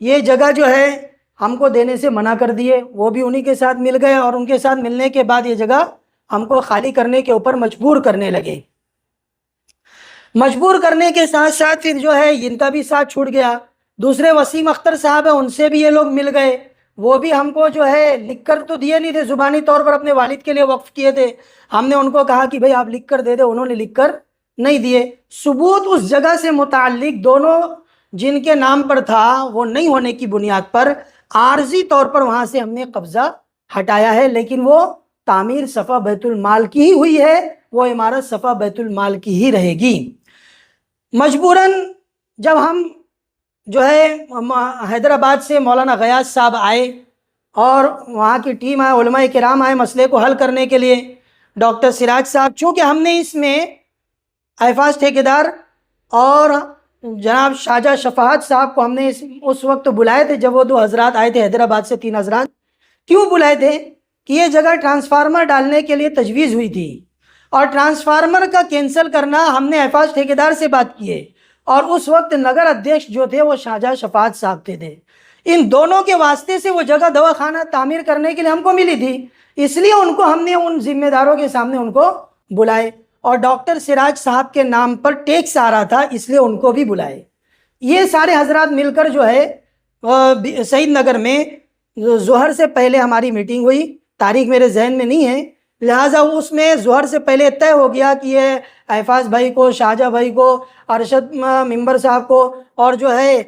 یہ جگہ جو ہے ہم کو دینے سے منع کر دیے، وہ بھی انہی کے ساتھ مل گئے، اور ان کے ساتھ ملنے کے بعد یہ جگہ ہم کو خالی کرنے کے اوپر مجبور کرنے لگے۔ مجبور کرنے کے ساتھ ساتھ پھر جو ہے ان کا بھی ساتھ چھوٹ گیا۔ دوسرے وسیم اختر صاحب ہیں، ان سے بھی یہ لوگ مل گئے، وہ بھی ہم کو جو ہے لکھ کر تو دیے نہیں تھے، زبانی طور پر اپنے والد کے لیے وقف کیے تھے۔ ہم نے ان کو کہا کہ بھئی آپ لکھ کر دے دیں، انہوں نے لکھ کر نہیں دیے۔ ثبوت اس جگہ سے متعلق دونوں جن کے نام پر تھا وہ نہیں ہونے کی بنیاد پر عارضی طور پر وہاں سے ہم نے قبضہ ہٹایا ہے، لیکن وہ تعمیر صفا بیت المال کی ہی ہوئی ہے، وہ عمارت صفا بیت المال کی ہی رہے گی۔ مجبوراً جب ہم جو ہے حیدرآباد سے مولانا غیاث صاحب آئے اور وہاں کی ٹیم آئے، علماء کرام آئے مسئلے کو حل کرنے کے لیے، ڈاکٹر سراج صاحب، چونکہ ہم نے اس میں احفاظ ٹھیکیدار اور جناب شاہجہاں شفاعت صاحب کو ہم نے اس وقت بلائے تھے جب وہ دو حضرات آئے تھے حیدرآباد سے، 3 حضرات۔ کیوں بلائے تھے؟ کہ یہ جگہ ٹرانسفارمر ڈالنے کے لیے تجویز ہوئی تھی، اور ٹرانسفارمر کا کینسل کرنا ہم نے احفاظ ٹھیکیدار سے بات کی ہے، اور اس وقت نگر ادھیکش جو تھے وہ شاہجہاں شفاعت صاحب تھے۔ ان دونوں کے واسطے سے وہ جگہ دواخانہ تعمیر کرنے کے لیے ہم کو ملی تھی، اس لیے ان کو ہم نے ان ذمہ داروں کے سامنے ان کو بلائے، اور ڈاکٹر سراج صاحب کے نام پر ٹیکس آ رہا تھا اس لیے ان کو بھی بلائے۔ یہ سارے حضرات مل کر جو ہے سعید نگر میں ظہر سے پہلے ہماری میٹنگ ہوئی، تاریخ میرے ذہن میں نہیں ہے، لہٰذا اس میں ظہر سے پہلے طے ہو گیا کہ یہ احفاظ بھائی کو، شاہجہاں بھائی کو، ارشد ممبر صاحب کو، اور جو ہے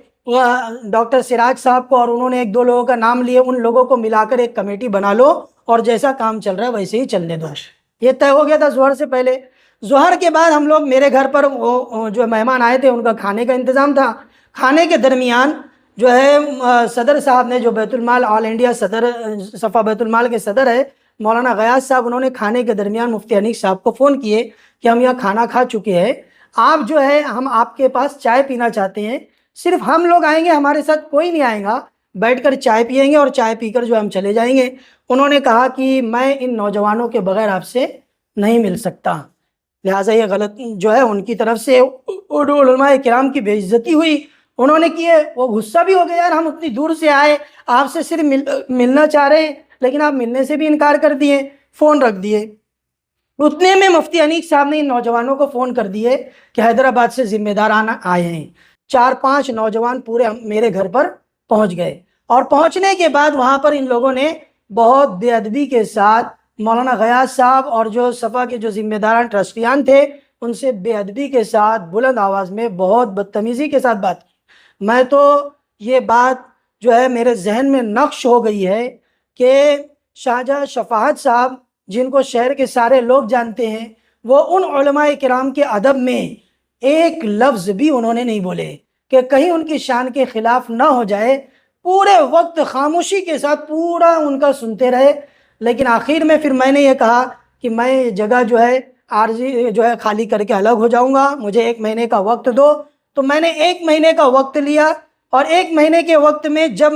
ڈاکٹر سراج صاحب کو، اور انہوں نے 1-2 لوگوں کا نام لیے، ان لوگوں کو ملا کر ایک کمیٹی بنا لو اور جیسا کام چل رہا ہے ویسے ہی چلنے دو۔ یہ طے ہو گیا تھا ظہر سے پہلے۔ ظہر کے بعد ہم لوگ میرے گھر پر وہ جو مہمان آئے تھے ان کا کھانے کا انتظام تھا. کھانے کے درمیان جو ہے صدر صاحب نے، جو بیت المال آل انڈیا صدر صفا بیت المال کے صدر ہے مولانا غیاث صاحب، انہوں نے کھانے کے درمیان مفتی حنیف صاحب کو فون کیے کہ ہم یہاں کھانا کھا چکے ہیں، آپ جو ہے ہم آپ کے پاس چائے پینا چاہتے ہیں، صرف ہم لوگ آئیں گے، ہمارے ساتھ کوئی نہیں آئے گا، بیٹھ کر چائے پئیں گے اور چائے پی کر جو ہم چلے جائیں گے. انہوں نے کہا کہ میں ان نوجوانوں کے بغیر آپ سے نہیں مل سکتا. لہٰذا یہ غلط جو ہے ان کی طرف سے علماء کرام کی بے عزتی ہوئی. انہوں نے کیے، وہ غصہ بھی ہو گیا، یار ہم اتنی دور سے آئے، آپ سے صرف ملنا چاہ رہے ہیں لیکن آپ ملنے سے بھی انکار کر دیے، فون رکھ دیے. اتنے میں مفتی حنیف صاحب نے ان نوجوانوں کو فون کر دیے کہ حیدرآباد سے ذمہ داران آئے ہیں. 4-5 نوجوان پورے میرے گھر پر پہنچ گئے، اور پہنچنے کے بعد وہاں پر ان لوگوں نے بہت بے ادبی کے ساتھ مولانا غیاث صاحب اور جو صفا کے جو ذمہ داران ٹرسٹیان تھے ان سے بے ادبی کے ساتھ بلند آواز میں بہت بدتمیزی کے ساتھ بات کی. میں تو یہ بات جو ہے میرے ذہن میں نقش ہو گئی ہے کہ شاہجہاں شفاعت صاحب، جن کو شہر کے سارے لوگ جانتے ہیں، وہ ان علماء کرام کے ادب میں ایک لفظ بھی انہوں نے نہیں بولے کہ کہیں ان کی شان کے خلاف نہ ہو جائے. پورے وقت خاموشی کے ساتھ پورا ان کا سنتے رہے. لیکن آخر میں پھر میں نے یہ کہا کہ میں یہ جگہ جو ہے عارضی جو ہے خالی کر کے الگ ہو جاؤں گا، مجھے 1 مہینے کا وقت دو. تو میں نے 1 مہینے کا وقت لیا، اور 1 مہینے کے وقت میں جب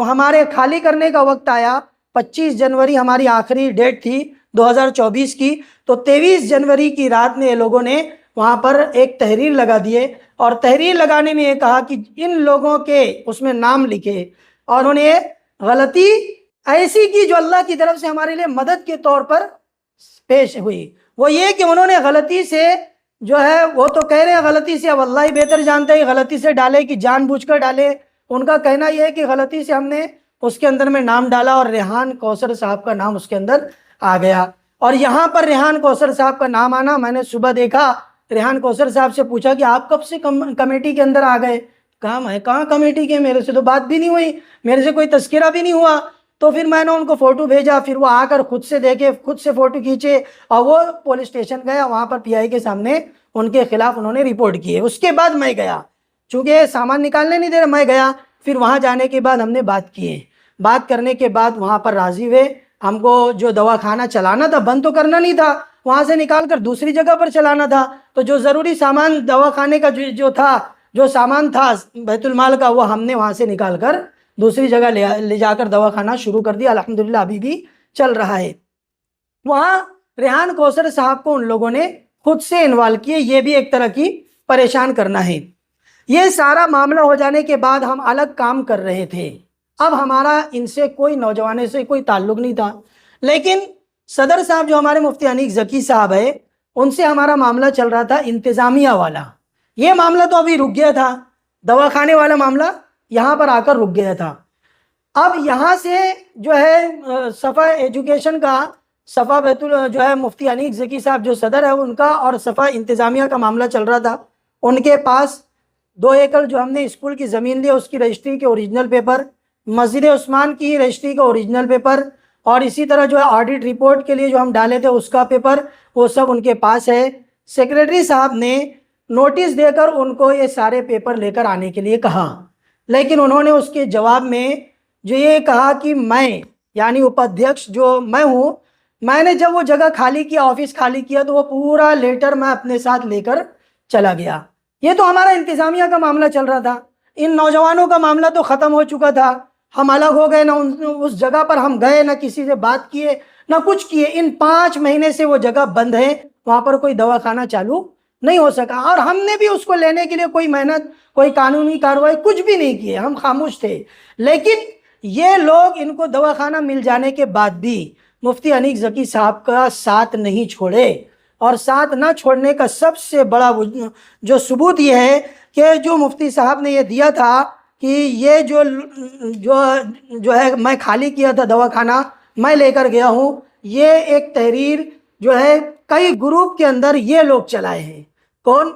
ہمارے خالی کرنے کا وقت آیا، 25 جنوری ہماری آخری ڈیٹ تھی 2024 کی، تو 23 جنوری کی رات میں یہ لوگوں نے وہاں پر ایک تحریر لگا دیے، اور تحریر لگانے میں یہ کہا کہ ان لوگوں کے اس میں نام لکھے، اور انہوں نے غلطی ایسی کی جو اللہ کی طرف سے ہمارے لیے مدد کے طور پر پیش ہوئی. وہ یہ کہ انہوں نے غلطی سے جو ہے، وہ تو کہہ رہے ہیں غلطی سے، اب اللہ ہی بہتر جانتا ہے غلطی سے ڈالے کہ جان بوجھ کر ڈالے. ان کا کہنا یہ ہے کہ غلطی سے ہم نے اس کے اندر میں نام ڈالا اور ریحان کوثر صاحب کا نام اس کے اندر آ گیا. اور یہاں پر ریحان کوثر صاحب کا نام آنا، میں نے صبح دیکھا، ریحان کوثر صاحب سے پوچھا کہ آپ کب سے کمیٹی کے اندر آ گئے؟ کہا میں کہاں کمیٹی کے، میرے سے تو بات بھی نہیں ہوئی، میرے سے کوئی تذکرہ بھی نہیں ہوا. تو پھر میں نے ان کو فوٹو بھیجا، پھر وہ آ کر خود سے دیکھے، خود سے فوٹو کھینچے، اور وہ پولیس اسٹیشن گیا، وہاں پر پی آئی کے سامنے ان کے خلاف انہوں نے رپورٹ کی ہے. اس کے بعد میں گیا، چونکہ سامان نکالنے نہیں دے رہے، میں گیا. پھر وہاں جانے کے بعد ہم نے بات کی ہے. بات کرنے کے بعد وہاں پر راضی ہوئے. ہم کو جو دواخانہ چلانا تھا، بند تو کرنا نہیں تھا، وہاں سے نکال کر دوسری جگہ پر چلانا تھا. تو جو ضروری سامان دواخانے کا جو تھا، جو سامان تھا بیت المال کا، وہ ہم نے وہاں سے نکال کر دوسری جگہ لے جا کر دواخانہ شروع کر دیا. الحمدللہ ابھی بھی چل رہا ہے. وہاں ریحان کوثر صاحب کو ان لوگوں نے خود سے انوالو کیے. یہ بھی ایک طرح کی پریشان کرنا ہے. یہ سارا معاملہ ہو جانے کے بعد ہم الگ کام کر رہے تھے. اب ہمارا ان سے کوئی نوجوانے سے کوئی تعلق نہیں تھا، لیکن صدر صاحب جو ہمارے مفتی انیق ذکی صاحب ہے، ان سے ہمارا معاملہ چل رہا تھا انتظامیہ والا. یہ معاملہ تو ابھی رک گیا تھا، دواخانے والا معاملہ یہاں پر آ کر رک گیا تھا. اب یہاں سے جو ہے صفا ایجوکیشن کا، صفا جو ہے مفتی انیق ذکی صاحب جو صدر ہے ان کا، اور صفا انتظامیہ کا معاملہ چل رہا تھا. ان کے پاس 2 ایکڑ جو ہم نے اسکول کی زمین لی، اس کی رجسٹری کے اوریجنل پیپر، مسجد عثمان کی رجسٹری کا اوریجنل پیپر، اور اسی طرح جو ہے آڈٹ رپورٹ کے لیے جو ہم ڈالے تھے اس کا پیپر، وہ سب ان کے پاس ہے. سیکریٹری صاحب نے نوٹس دے کر ان کو یہ سارے پیپر لے کر آنے کے لیے کہا، لیکن انہوں نے اس کے جواب میں جو یہ کہا کہ میں، یعنی اپادھیکش جو میں ہوں، میں نے جب وہ جگہ خالی کیا، آفس خالی کیا، تو وہ پورا لیٹر میں اپنے ساتھ لے کر چلا گیا. یہ تو ہمارا انتظامیہ کا معاملہ چل رہا تھا، ان نوجوانوں کا معاملہ تو ختم ہو چکا تھا. ہم الگ ہو گئے، نہ اس جگہ پر ہم گئے، نہ کسی سے بات کیے، نہ کچھ کیے. ان 5 مہینے سے وہ جگہ بند ہے، وہاں پر کوئی دواخانہ چالو نہیں ہو سکا، اور ہم نے بھی اس کو لینے کے لیے کوئی محنت، کوئی قانونی کارروائی کچھ بھی نہیں کیے، ہم خاموش تھے. لیکن یہ لوگ ان کو دواخانہ مل جانے کے بعد بھی مفتی انیق ذکی صاحب کا ساتھ نہیں چھوڑے. اور ساتھ نہ چھوڑنے کا سب سے بڑا جو ثبوت یہ ہے کہ جو مفتی صاحب نے یہ دیا تھا کہ یہ جو ہے میں خالی کیا تھا دواخانہ، میں لے کر گیا ہوں، یہ ایک تحریر جو ہے کئی گروپ کے اندر یہ لوگ چلائے ہیں. کون؟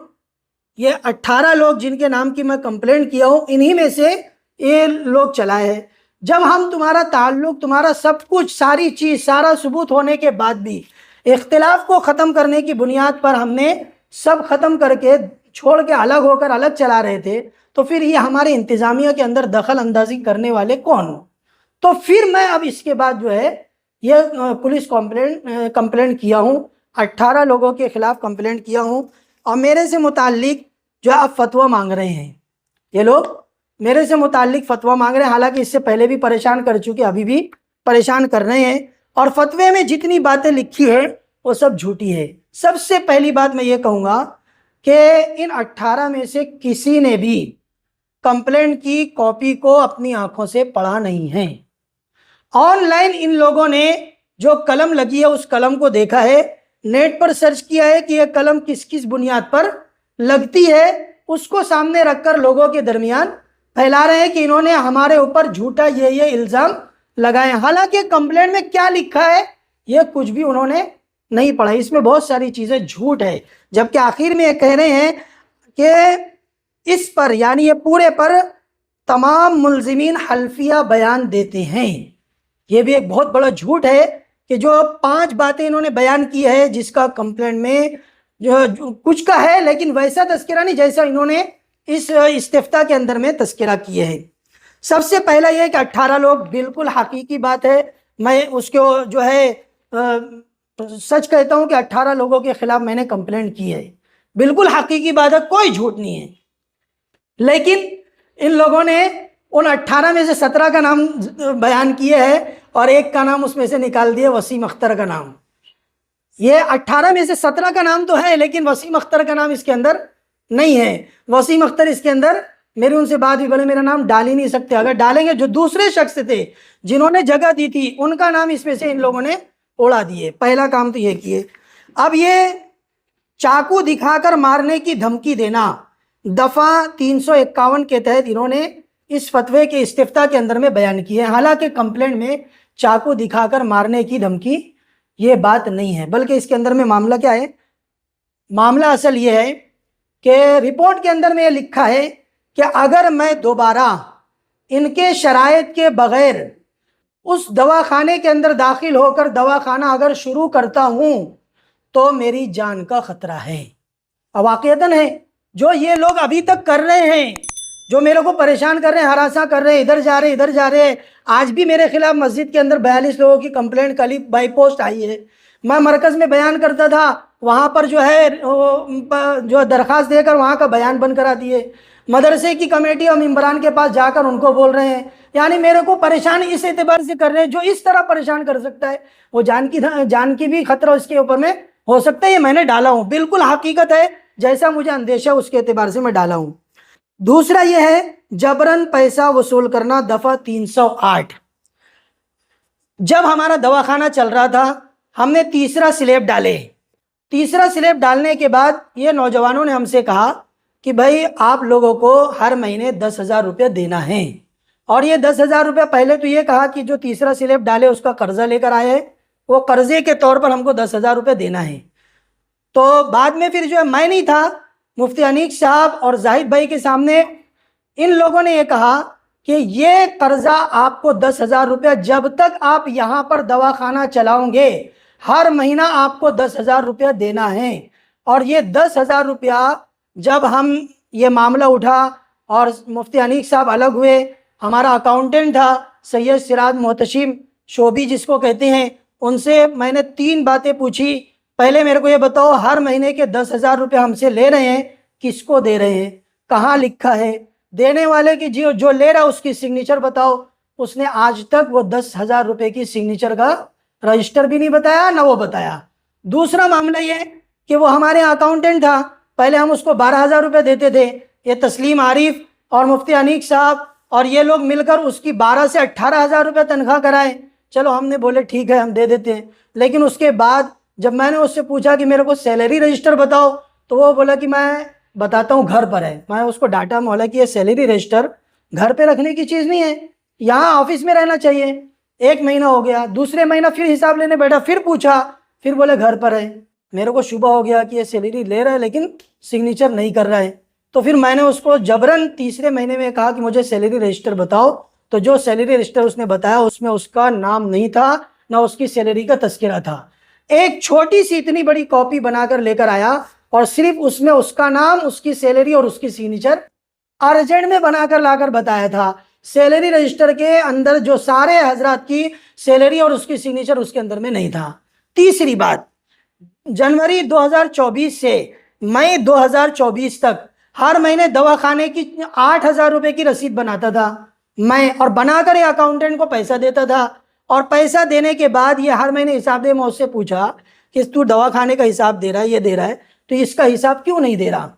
یہ 18 لوگ جن کے نام کی میں کمپلینٹ کیا ہوں، انہی میں سے یہ لوگ چلائے ہیں. جب ہم تمہارا تعلق، تمہارا سب کچھ، ساری چیز، سارا ثبوت ہونے کے بعد بھی اختلاف کو ختم کرنے کی بنیاد پر ہم نے سب ختم کر کے چھوڑ کے الگ ہو کر الگ چلا رہے تھے، تو پھر یہ ہمارے انتظامیہ کے اندر دخل اندازی کرنے والے کون؟ تو پھر میں اب اس کے بعد جو ہے یہ پولیس کمپلینٹ کیا ہوں، 18 لوگوں کے خلاف کمپلینٹ کیا ہوں، اور میرے سے متعلق جو ہے اب فتویٰ مانگ رہے ہیں۔ یہ لوگ میرے سے متعلق فتویٰ مانگ رہے ہیں، حالانکہ اس سے پہلے بھی پریشان کر چکے، ابھی بھی پریشان کر رہے ہیں، اور فتوے میں جتنی باتیں لکھی ہے وہ سب جھوٹی ہے۔ سب سے پہلی بات میں یہ کہوں گا کہ ان 18 میں سے کسی نے بھی کمپلینٹ کی کاپی کو اپنی آنکھوں سے پڑھا نہیں ہے۔ آن لائن ان لوگوں نے جو قلم لگی ہے اس قلم کو دیکھا ہے، نیٹ پر سرچ کیا ہے کہ یہ قلم کس کس بنیاد پر لگتی ہے، اس کو سامنے رکھ کر لوگوں کے درمیان پھیلا رہے ہیں کہ انہوں نے ہمارے اوپر جھوٹا یہ الزام لگائے، حالانکہ کمپلینٹ میں کیا لکھا ہے یہ کچھ بھی انہوں نے نہیں پڑھا۔ اس میں بہت ساری چیزیں جھوٹ ہے، جبکہ آخر میں یہ کہہ رہے ہیں کہ اس پر یعنی یہ پورے پر تمام ملزمین حلفیہ بیان دیتے ہیں۔ یہ بھی ایک بہت بڑا جھوٹ ہے کہ جو 5 باتیں انہوں نے بیان کی ہے، جس کا کمپلینٹ میں جو کچھ کا ہے لیکن ویسا تذکرہ نہیں جیسا انہوں نے اس استفتاء کے اندر میں تذکرہ کیے ہیں۔ سب سے پہلا یہ کہ 18 لوگ بالکل حقیقی بات ہے، میں اس کو جو ہے سچ کہتا ہوں کہ 18 لوگوں کے خلاف میں نے کمپلینٹ کی ہے، بالکل حقیقی بات ہے، کوئی جھوٹ نہیں ہے۔ لیکن ان لوگوں نے ان 18 میں سے 17 کا نام بیان کیا ہے اور ایک کا نام اس میں سے نکال دیا، وسیم اختر کا نام۔ یہ 18 میں سے 17 کا نام تو ہے لیکن وسیم اختر کا نام اس کے اندر نہیں ہے۔ وسیم اختر اس کے اندر میری ان سے بات بھی بولے میرا نام ڈال ہی نہیں سکتے، اگر ڈالیں گے جو دوسرے شخص تھے جنہوں نے جگہ دی تھی ان کا نام اس میں سے ان لوگوں نے اڑا دیے۔ پہلا کام تو یہ کیے۔ اب یہ چاقو دکھا کر مارنے کی دھمکی دینا دفعہ 351 کے تحت انہوں نے اس فتوے کے استفتاء کے اندر میں بیان کی ہے، حالانکہ کمپلینٹ میں چاقو دکھا کر مارنے کی دھمکی یہ بات نہیں ہے، بلکہ اس کے اندر میں معاملہ کیا ہے؟ معاملہ اصل یہ ہے کہ رپورٹ کے اندر میں یہ لکھا ہے کہ اگر میں دوبارہ ان کے شرائط کے بغیر اس دواخانے کے اندر داخل ہو کر دواخانہ اگر شروع کرتا ہوں تو میری جان کا خطرہ ہے۔ واقعتاً ہے جو یہ لوگ ابھی تک کر رہے ہیں، جو میرے کو پریشان کر رہے ہیں، ہراساں کر رہے ہیں، ادھر جا رہے ہیں ادھر جا رہے ہیں۔ آج بھی میرے خلاف مسجد کے اندر 42 لوگوں کی کمپلینٹ کل بائی پوسٹ آئی ہے۔ میں مرکز میں بیان کرتا تھا، وہاں پر جو ہے جو درخواست دے کر وہاں کا بیان بند کرا دیے۔ مدرسے کی کمیٹی اور ممبران کے پاس جا کر ان کو بول رہے ہیں، یعنی میرے کو پریشان اس اعتبار سے کر رہے ہیں، جو اس طرح پریشان کر سکتا ہے وہ جان کی بھی خطرہ اس کے اوپر میں ہو سکتا ہے۔ یہ میں نے ڈالا ہوں، بالکل حقیقت ہے، جیسا مجھے اندیشہ اس کے اعتبار سے میں ڈالا ہوں۔ دوسرا یہ ہے جبراً پیسہ وصول کرنا دفعہ 308۔ جب ہمارا دواخانہ چل رہا تھا ہم نے تیسرا سلیب ڈالے۔ تیسرا سلیب ڈالنے کے بعد یہ نوجوانوں نے ہم سے کہا کہ بھائی آپ لوگوں کو ہر مہینے 10,000 روپے دینا ہے، اور یہ 10,000 روپے پہلے تو یہ کہا کہ جو تیسرا سلیب ڈالے اس کا قرضہ لے کر آئے ہیں، وہ قرضے کے طور پر ہم کو 10,000 روپے دینا ہے۔ تو بعد میں پھر جو ہے میں نہیں تھا، مفتی انیق صاحب اور زاہد بھائی کے سامنے ان لوگوں نے یہ کہا کہ یہ قرضہ آپ کو 10,000 روپے جب تک آپ یہاں پر دواخانہ چلاؤں گے ہر مہینہ آپ کو 10,000 روپیہ دینا ہے۔ اور یہ 10,000 روپیہ جب ہم یہ معاملہ اٹھا اور مفتی انیق صاحب الگ ہوئے، ہمارا اکاؤنٹنٹ تھا سید سراج محتشم شعبی جس کو کہتے ہیں، ان سے میں نے 3 باتیں پوچھی۔ پہلے میرے کو یہ بتاؤ ہر مہینے کے 10,000 روپے ہم سے لے رہے ہیں، کس کو دے رہے ہیں، کہاں لکھا ہے، دینے والے کی جو لے رہا اس کی سگنیچر بتاؤ۔ اس نے آج تک وہ 10,000 روپے کی سگنیچر کا رجسٹر بھی نہیں بتایا، نہ وہ بتایا۔ دوسرا معاملہ یہ کہ وہ ہمارے اکاؤنٹنٹ تھا، پہلے ہم اس کو 12,000 روپے دیتے تھے، یہ تسلیم عارف اور مفتی انیق صاحب اور یہ لوگ مل کر اس کی 12 سے 18,000 روپے تنخواہ کرائے۔ چلو ہم نے بولے ٹھیک ہے ہم دے دیتے ہیں، لیکن اس کے بعد جب میں نے اس سے پوچھا کہ میرے کو سیلری رجسٹر بتاؤ تو وہ بولا کہ میں بتاتا ہوں گھر پر ہے۔ میں اس کو ڈاٹا مولا کہ یہ سیلری رجسٹر گھر پہ رکھنے کی چیز نہیں ہے، یہاں آفس میں رہنا چاہیے۔ 1 مہینہ ہو گیا، دوسرے مہینہ پھر حساب لینے بیٹھا، پھر پوچھا، پھر بولے گھر پر ہے۔ میرے کو شبہ ہو گیا کہ یہ سیلری لے رہا ہے لیکن سگنیچر نہیں کر رہا ہے، تو پھر میں نے اس کو جبراً تیسرے مہینے میں کہا کہ مجھے سیلری رجسٹر بتاؤ۔ تو جو سیلری رجسٹر اس نے بتایا اس میں اس کا نام نہیں تھا، نہ اس کی سیلری کا تذکرہ تھا۔ ایک چھوٹی سی اتنی بڑی کاپی بنا کر لے کر آیا اور صرف اس میں اس کا نام، اس کی سیلری اور اس کی سگنیچر ارجنٹ میں بنا کر لا کر بتایا تھا۔ سیلری رجسٹر کے اندر جو سارے حضرات کی سیلری اور اس کی سگنیچر اس کے اندر میں نہیں تھا۔ تیسری بات، جنوری 2024 سے مئی 2024 تک ہر مہینے دواخانے کی 8,000 روپے کی رسید بناتا تھا میں، اور بنا کر اکاؤنٹنٹ کو پیسہ دیتا تھا، اور پیسہ دینے کے بعد یہ ہر مہینے حساب دے، میں اس سے پوچھا کہ تو دواخانے کا حساب دے رہا ہے، یہ دے رہا ہے، تو اس کا حساب کیوں نہیں دے رہا؟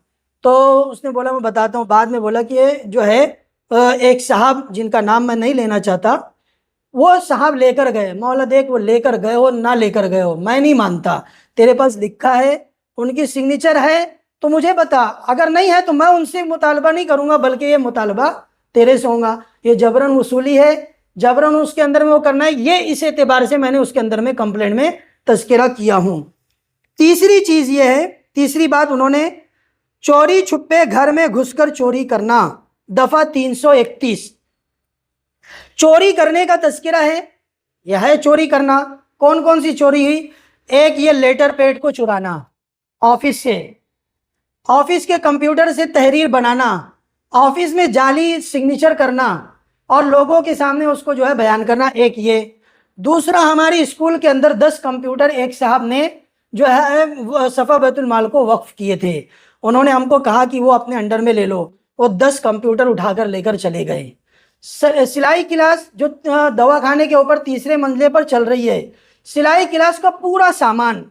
تو اس نے بولا میں بتاتا ہوں۔ بعد میں بولا کہ یہ جو ہے ایک صاحب جن کا نام میں نہیں لینا چاہتا، وہ صاحب لے کر گئے۔ مولا دیکھ، وہ لے کر گئے ہو نہ لے کر گئے ہو میں نہیں مانتا، تیرے پاس لکھا ہے، ان کی سگنیچر ہے تو مجھے بتا، اگر نہیں ہے تو میں ان سے مطالبہ نہیں کروں گا، بلکہ یہ مطالبہ تیرے سے ہوگا۔ یہ جبراً وصولی ہے، جبراً اس کے اندر میں وہ کرنا ہے، یہ اس اعتبار سے میں نے اس کے اندر میں کمپلینٹ میں تذکرہ کیا ہوں۔ تیسری چیز یہ ہے، تیسری بات انہوں نے چوری چھپے گھر میں گھس کر چوری کرنا، دفعہ 331 چوری کرنے کا تذکرہ ہے۔ یہ ہے چوری کرنا، کون کون سی چوری ہوئی؟ ایک یہ لیٹر پیڈ کو چرانا آفس سے، آفس کے کمپیوٹر سے تحریر بنانا، آفس میں جعلی سگنیچر کرنا اور لوگوں کے سامنے اس کو جو ہے بیان کرنا، ایک یہ۔ دوسرا، ہماری اسکول کے اندر 10 کمپیوٹر ایک صاحب نے جو ہے صفا بیت المال کو وقف کیے تھے، انہوں نے ہم کو کہا کہ وہ اپنے انڈر میں لے لو، وہ 10 کمپیوٹر اٹھا کر لے کر چلے گئے۔ سلائی کلاس جو دواخانے کے اوپر تیسرے منزلے پر چل رہی ہے، سلائی کلاس کا پورا سامان،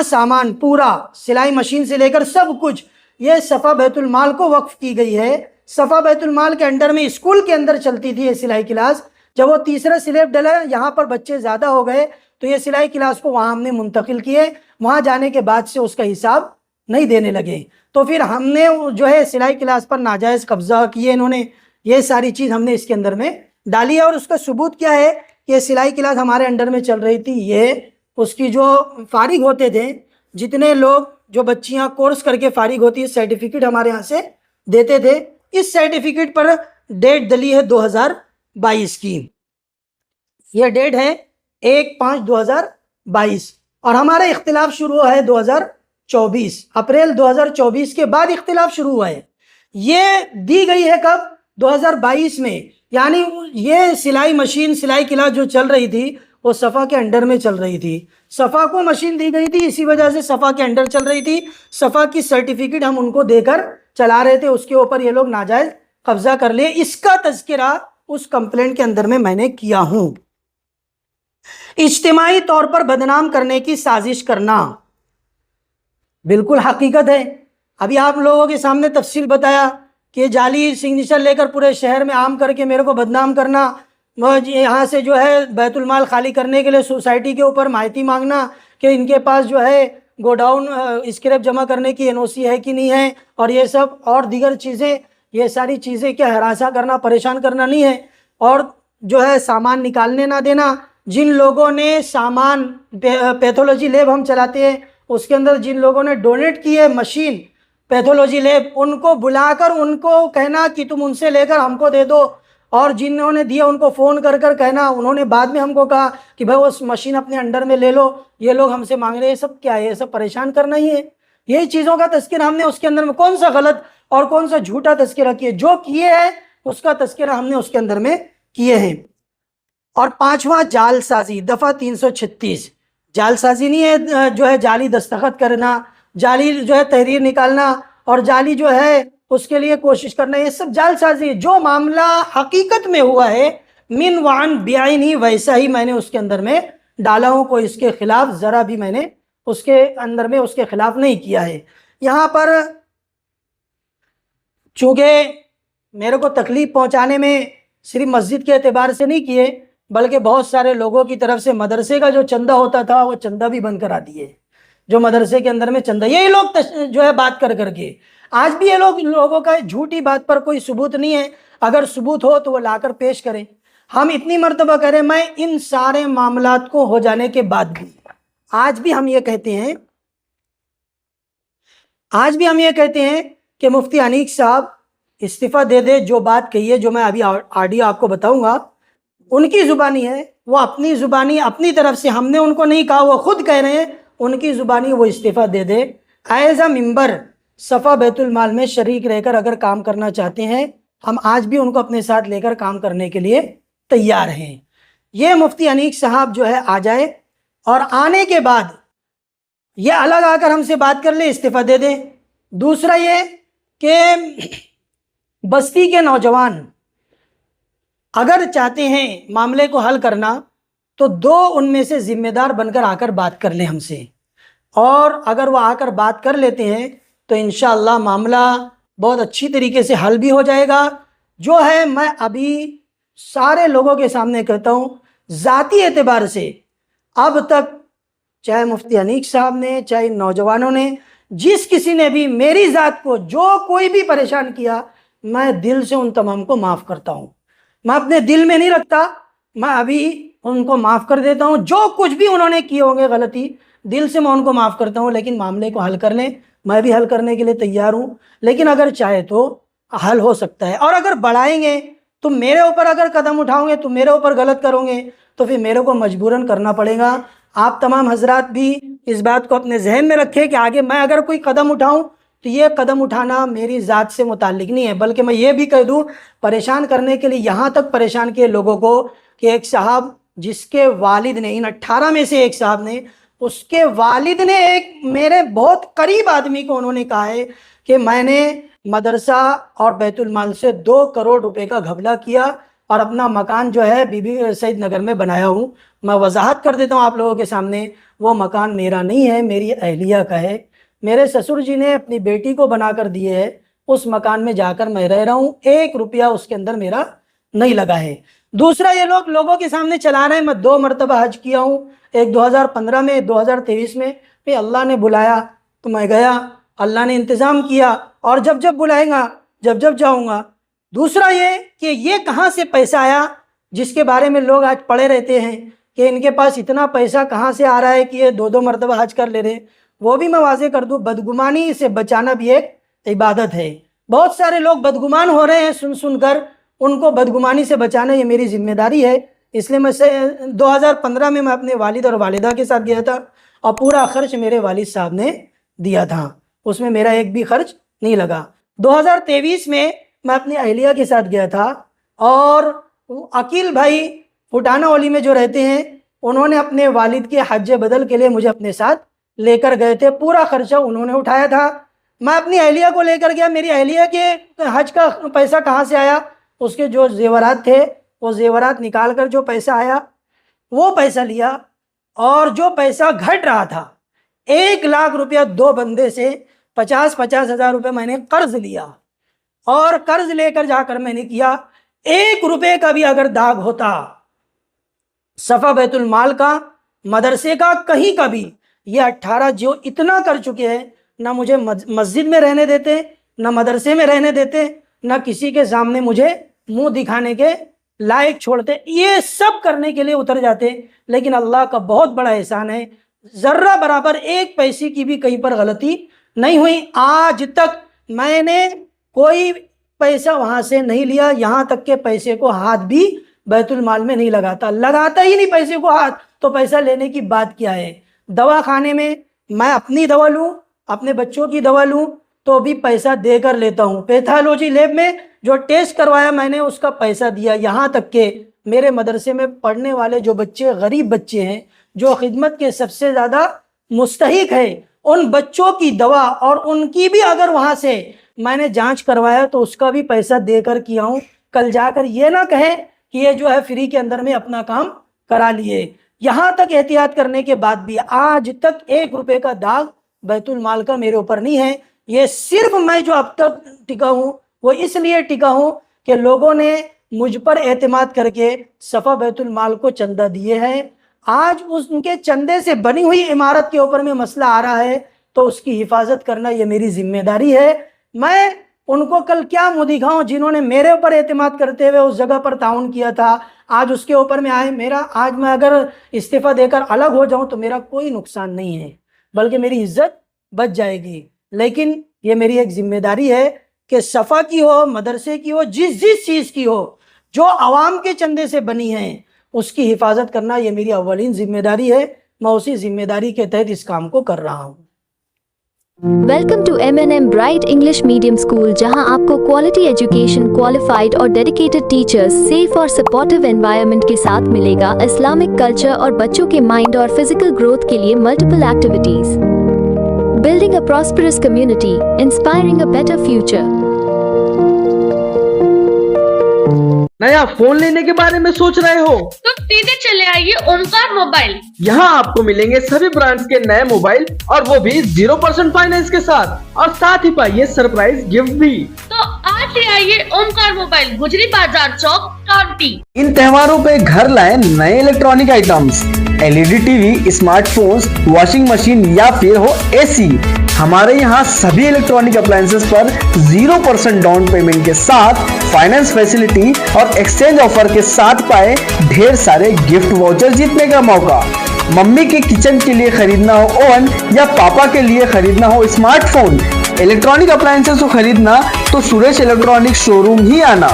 سامان پورا، سلائی مشین سے لے کر سب کچھ، یہ صفا بیت المال کو وقف کی گئی ہے۔ صفا بیت المال کے انڈر میں اسکول کے اندر چلتی تھی یہ سلائی کلاس۔ جب وہ تیسرا سلیب ڈلا، یہاں پر بچے زیادہ ہو گئے تو یہ سلائی کلاس کو وہاں ہم نے منتقل کیے، وہاں جانے کے بعد سے اس کا حساب نہیں دینے لگے، تو پھر ہم نے جو ہے سلائی کلاس پر ناجائز قبضہ کیے انہوں نے، یہ ساری چیز ہم نے اس کے اندر میں ڈالی ہے۔ اور اس کا ثبوت کیا ہے کہ سلائی کلاس ہمارے انڈر میں چل رہی تھی، یہ اس کی جو فارغ ہوتے تھے، جتنے لوگ جو بچیاں کورس کر کے فارغ ہوتی ہے، سرٹیفکیٹ ہمارے یہاں سے دیتے تھے، اس سرٹیفکیٹ پر ڈیٹ ڈلی ہے 2022 کی، یہ ڈیٹ ہے 1/5/2022، اور ہمارا اختلاف شروع ہوا ہے 2024 اپریل 2024 کے بعد اختلاف شروع ہوا ہے۔ یہ دی گئی ہے کب؟ 2022 میں، یعنی یہ سلائی مشین، سلائی کلاس جو چل رہی تھی وہ صفا کے انڈر میں چل رہی تھی، صفا کو مشین دی گئی تھی، اسی وجہ سے صفا کے انڈر چل رہی تھی، صفا کی سرٹیفکیٹ ہم ان کو دے کر چلا رہے تھے، اس کے اوپر یہ لوگ ناجائز قبضہ کر لے۔ اس کا تذکرہ اس کمپلینٹ کے اندر میں نے کیا ہوں۔ اجتماعی طور پر بدنام کرنے کی سازش کرنا، بالکل حقیقت ہے۔ ابھی آپ لوگوں کے سامنے تفصیل بتایا کہ جعلی سگنیچر لے کر پورے شہر میں عام کر کے میرے کو بدنام کرنا، یہاں سے جو ہے بیت المال خالی کرنے کے لیے سوسائٹی کے اوپر ماہیتی مانگنا کہ ان کے پاس جو ہے گوڈاؤن اسکریپ جمع کرنے کی NOC ہے کہ نہیں ہے، اور یہ سب اور دیگر چیزیں، یہ ساری چیزیں کیا ہراساں کرنا، پریشان کرنا نہیں ہے، اور جو ہے سامان نکالنے نہ دینا۔ جن لوگوں نے سامان، پیتھولوجی لیب ہم چلاتے ہیں، اس کے اندر جن لوگوں نے ڈونیٹ کی ہے مشین پیتھولوجی لیب، ان کو بلا کر ان کو کہنا کہ تم ان سے لے کر ہم کو دے دو، اور جنہوں نے دیا ان کو فون کر کر کہنا، انہوں نے بعد میں ہم کو کہا کہ بھائی وہ مشین اپنے انڈر میں لے لو، یہ لوگ ہم سے مانگ رہے ہیں، یہ سب کیا ہے؟ یہ سب پریشان کرنا ہی ہے۔ یہی چیزوں کا تذکرہ ہم نے اس کے اندر میں، کون سا غلط اور کون سا جھوٹا تذکرہ کیے، جو کیے ہیں اس کا تذکرہ ہم نے اس کے اندر میں کیے ہیں۔ اور پانچواں، جال سازی، دفعہ 336 جال سازی نہیں ہے جو ہے جعلی دستخط کرنا، جعلی جو ہے تحریر نکالنا، اور جعلی جو ہے اس کے لیے کوشش کرنا، یہ سب جال سازی ہے۔ جو معاملہ حقیقت میں ہوا ہے من وعن بعینی، ویسا ہی میں نے اس کے اندر میں ڈالا ہوں، کوئی اس کے خلاف ذرا بھی میں نے اس کے اندر میں اس کے خلاف نہیں کیا ہے۔ یہاں پر چونکہ میرے کو تکلیف پہنچانے میں صرف مسجد کے اعتبار سے نہیں کیے، بلکہ بہت سارے لوگوں کی طرف سے مدرسے کا جو چندہ ہوتا تھا وہ چندہ بھی بند کرا دیے، جو مدرسے کے اندر میں چندہ، یہی لوگ جو ہے بات کر کر کے، آج بھی یہ لوگوں کا جھوٹی بات پر کوئی ثبوت نہیں ہے، اگر ثبوت ہو تو وہ لا کر پیش کریں۔ ہم اتنی مرتبہ کریں، میں ان سارے معاملات کو ہو جانے کے بعد بھی آج بھی ہم یہ کہتے ہیں کہ مفتی انیق صاحب استعفیٰ دے دے۔ جو بات کہی ہے، جو میں ابھی آڈیو آپ کو بتاؤں گا، ان کی زبانی ہے، وہ اپنی زبانی اپنی طرف سے، ہم نے ان کو نہیں کہا، وہ خود کہہ رہے ہیں، ان کی زبانی وہ استعفیٰ دے دے۔ ایز اے ممبر صفا بیت المال میں شریک رہ کر اگر کام کرنا چاہتے ہیں، ہم آج بھی ان کو اپنے ساتھ لے کر کام کرنے کے لیے تیار ہیں۔ یہ مفتی انیق صاحب جو ہے آ جائے، اور آنے کے بعد یہ الگ آ کر ہم سے بات کر لے، استعفیٰ دے دے۔ دوسرا یہ کہ بستی کے نوجوان اگر چاہتے ہیں معاملے کو حل کرنا، تو دو ان میں سے ذمہ دار بن کر آ کر بات کر لیں ہم سے، اور اگر وہ آ کر بات کر لیتے ہیں تو انشاءاللہ معاملہ بہت اچھی طریقے سے حل بھی ہو جائے گا۔ جو ہے میں ابھی سارے لوگوں کے سامنے کہتا ہوں، ذاتی اعتبار سے اب تک چاہے مفتی انیق صاحب نے، چاہے نوجوانوں نے، جس کسی نے بھی میری ذات کو جو کوئی بھی پریشان کیا، میں دل سے ان تمام کو معاف کرتا ہوں۔ میں اپنے دل میں نہیں رکھتا، میں ابھی ان کو معاف کر دیتا ہوں۔ جو کچھ بھی انہوں نے کیے ہوں گے غلطی، دل سے میں ان کو معاف کرتا ہوں، لیکن معاملے کو حل کر لیں، میں بھی حل کرنے کے لیے تیار ہوں۔ لیکن اگر چاہے تو حل ہو سکتا ہے، اور اگر بڑھائیں گے تو میرے اوپر اگر قدم اٹھاؤ گے تو میرے اوپر غلط کرو گے تو پھر میرے کو مجبوراً کرنا پڑے گا۔ آپ تمام حضرات بھی اس بات کو اپنے ذہن میں رکھیں کہ آگے میں اگر کوئی قدم اٹھاؤں تو یہ قدم اٹھانا میری ذات سے متعلق نہیں ہے، بلکہ میں یہ بھی کہہ دوں، پریشان کرنے کے لیے یہاں تک پریشان کیے لوگوں کو کہ ایک صاحب جس کے والد نے، ان 18 میں سے ایک صاحب نے، اس کے والد نے ایک میرے بہت قریب آدمی کو انہوں نے کہا ہے کہ میں نے مدرسہ اور بیت المال سے 2 کروڑ روپے کا گھپلہ کیا اور اپنا مکان جو ہے بی بی سعید نگر میں بنایا ہوں۔ میں وضاحت کر دیتا ہوں آپ لوگوں کے سامنے، وہ مکان میرا نہیں ہے، میری اہلیہ کا ہے۔ میرے سسر جی نے اپنی بیٹی کو بنا کر دیے ہے، اس مکان میں جا کر میں رہ رہا ہوں، 1 روپیہ اس کے اندر میرا نہیں لگا ہے۔ دوسرا یہ لوگ لوگوں کے سامنے چلا رہے ہیں، میں 2 مرتبہ حج کیا ہوں، ایک 2015 میں، 2023 میں، پھر اللہ نے بلایا تو میں گیا، اللہ نے انتظام کیا، اور جب جب بلائے گا جب جب جاؤں گا۔ دوسرا یہ کہ یہ کہاں سے پیسہ آیا جس کے بارے میں لوگ آج پڑے رہتے ہیں کہ ان کے پاس اتنا پیسہ کہاں سے آ رہا ہے کہ یہ 2 مرتبہ حج کر لے رہے ہیں، وہ بھی میں واضح کر دوں، بدگمانی سے بچانا بھی ایک عبادت ہے۔ بہت سارے لوگ بدگمان ہو رہے ہیں سن کر، ان کو بدگمانی سے بچانا یہ میری ذمہ داری ہے۔ اس لیے میں 2015 میں اپنے والد اور والدہ کے ساتھ گیا تھا، اور پورا خرچ میرے والد صاحب نے دیا تھا، اس میں میرا ایک بھی خرچ نہیں لگا۔ 2023 میں میں اپنی اہلیہ کے ساتھ گیا تھا، اور عقیل بھائی پھٹانہ اولی میں جو رہتے ہیں، انہوں نے اپنے والد کے حج بدل کے لیے مجھے اپنے ساتھ لے کر گئے تھے، پورا خرچہ انہوں نے اٹھایا تھا۔ میں اپنی اہلیہ کو لے کر گیا، میری اہلیہ کے حج کا پیسہ کہاں سے آیا؟ اس کے جو زیورات تھے وہ زیورات نکال کر جو پیسہ آیا وہ پیسہ لیا، اور جو پیسہ گھٹ رہا تھا 1 لاکھ روپیہ 2 بندے سے 50 ہزار روپے میں نے قرض لیا، اور قرض لے کر جا کر میں نے کیا۔ 1 روپے کا بھی اگر داغ ہوتا صفا بیت المال کا، مدرسے کا، کہیں کا بھی، یہ 18 جو اتنا کر چکے ہیں، نہ مجھے مسجد میں رہنے دیتے، نہ مدرسے میں رہنے دیتے، نہ کسی کے سامنے مجھے منہ دکھانے کے لائق چھوڑتے، یہ سب کرنے کے لیے اتر جاتے۔ لیکن اللہ کا بہت بڑا احسان ہے، ذرہ برابر 1 پیسے کی بھی کہیں پر غلطی نہیں ہوئی۔ آج تک میں نے کوئی پیسہ وہاں سے نہیں لیا، یہاں تک کہ پیسے کو ہاتھ بھی بیت المال میں نہیں لگاتا ہی نہیں پیسے کو ہاتھ، تو پیسہ لینے کی بات کیا ہے؟ دوا خانے میں میں اپنی دوا لوں، اپنے بچوں کی دوا لوں تو بھی پیسہ دے کر لیتا ہوں۔ پیتھالوجی لیب میں جو ٹیسٹ کروایا میں نے اس کا پیسہ دیا، یہاں تک کہ میرے مدرسے میں پڑھنے والے جو بچے غریب بچے ہیں، جو خدمت کے سب سے زیادہ مستحق ہیں، ان بچوں کی دوا اور ان کی بھی اگر وہاں سے میں نے جانچ کروایا تو اس کا بھی پیسہ دے کر کیا ہوں۔ کل جا کر یہ نہ کہیں کہ یہ جو ہے فری کے اندر میں اپنا کام کرا لیے۔ یہاں تک احتیاط کرنے کے بعد بھی آج تک 1 روپے کا داغ بیت المال کا میرے اوپر نہیں ہے۔ یہ صرف میں جو اب تک ٹکا ہوں وہ اس لیے ٹکا ہوں کہ لوگوں نے مجھ پر اعتماد کر کے صفا بیت المال کو چندہ دیے ہیں۔ آج ان کے چندے سے بنی ہوئی عمارت کے اوپر میں مسئلہ آ رہا ہے تو اس کی حفاظت کرنا یہ میری ذمہ داری ہے۔ میں ان کو کل کیا منہ دکھاؤں جنہوں نے میرے اوپر اعتماد کرتے ہوئے اس جگہ پر تعاون کیا تھا، آج اس کے اوپر میں آئے۔ آج میں اگر استعفیٰ دے کر الگ ہو جاؤں تو میرا کوئی نقصان نہیں ہے، بلکہ میری عزت بچ جائے گی۔ لیکن یہ میری ایک ذمہ داری ہے کہ صفا کی ہو، مدرسے کی ہو، جس چیز کی ہو جو عوام کے چندے سے بنی ہیں، اس کی حفاظت کرنا یہ میری اولین ذمہ داری ہے. میں اسی ذمہ داری کے تحت اس کام کو کر رہا ہوں. Welcome to M&M bright English medium school, جہاں آپ کو کوالٹی ایجوکیشن، کوالیفائڈ اور ڈیڈیکیٹڈ ٹیچرز، سیف اور سپورٹیو انوائرمنٹ کے ساتھ ملے گا. اسلامک کلچر اور بچوں کے مائنڈ اور فزیکل گروتھ کے لیے multiple activities. Building a prosperous community, inspiring a better future. نیا فون لینے کے بارے میں سوچ رہے ہو تو سیدھے چلے آئیے اومکار موبائل. یہاں آپ کو ملیں گے سبھی برانڈز کے نئے موبائل اور وہ بھی 0% فائنانس کے ساتھ، اور ساتھ ہی پائیے سرپرائز گفٹ بھی. تو آج ہی آئیے اومکار موبائل، گجری بازار چوک، کاؤنٹی. ان تہواروں پہ گھر لائیں نئے electronic items, LED T V, smart phones, washing machine یا پھر ہو AC. ہمارے یہاں سبھی الیکٹرانک اپلائنسز پر 0% ڈاؤن پیمنٹ کے ساتھ فائنانس فیسلٹی اور ایکسچینج آفر کے ساتھ پائے ڈھیر سارے گفٹ واؤچر جیتنے کا موقع. ممی کے کچن کے لیے خریدنا ہو اوون یا پاپا کے لیے خریدنا ہو اسمارٹ فون، الیکٹرانک اپلائنسز کو خریدنا تو سریش الیکٹرانک شو روم ہی آنا.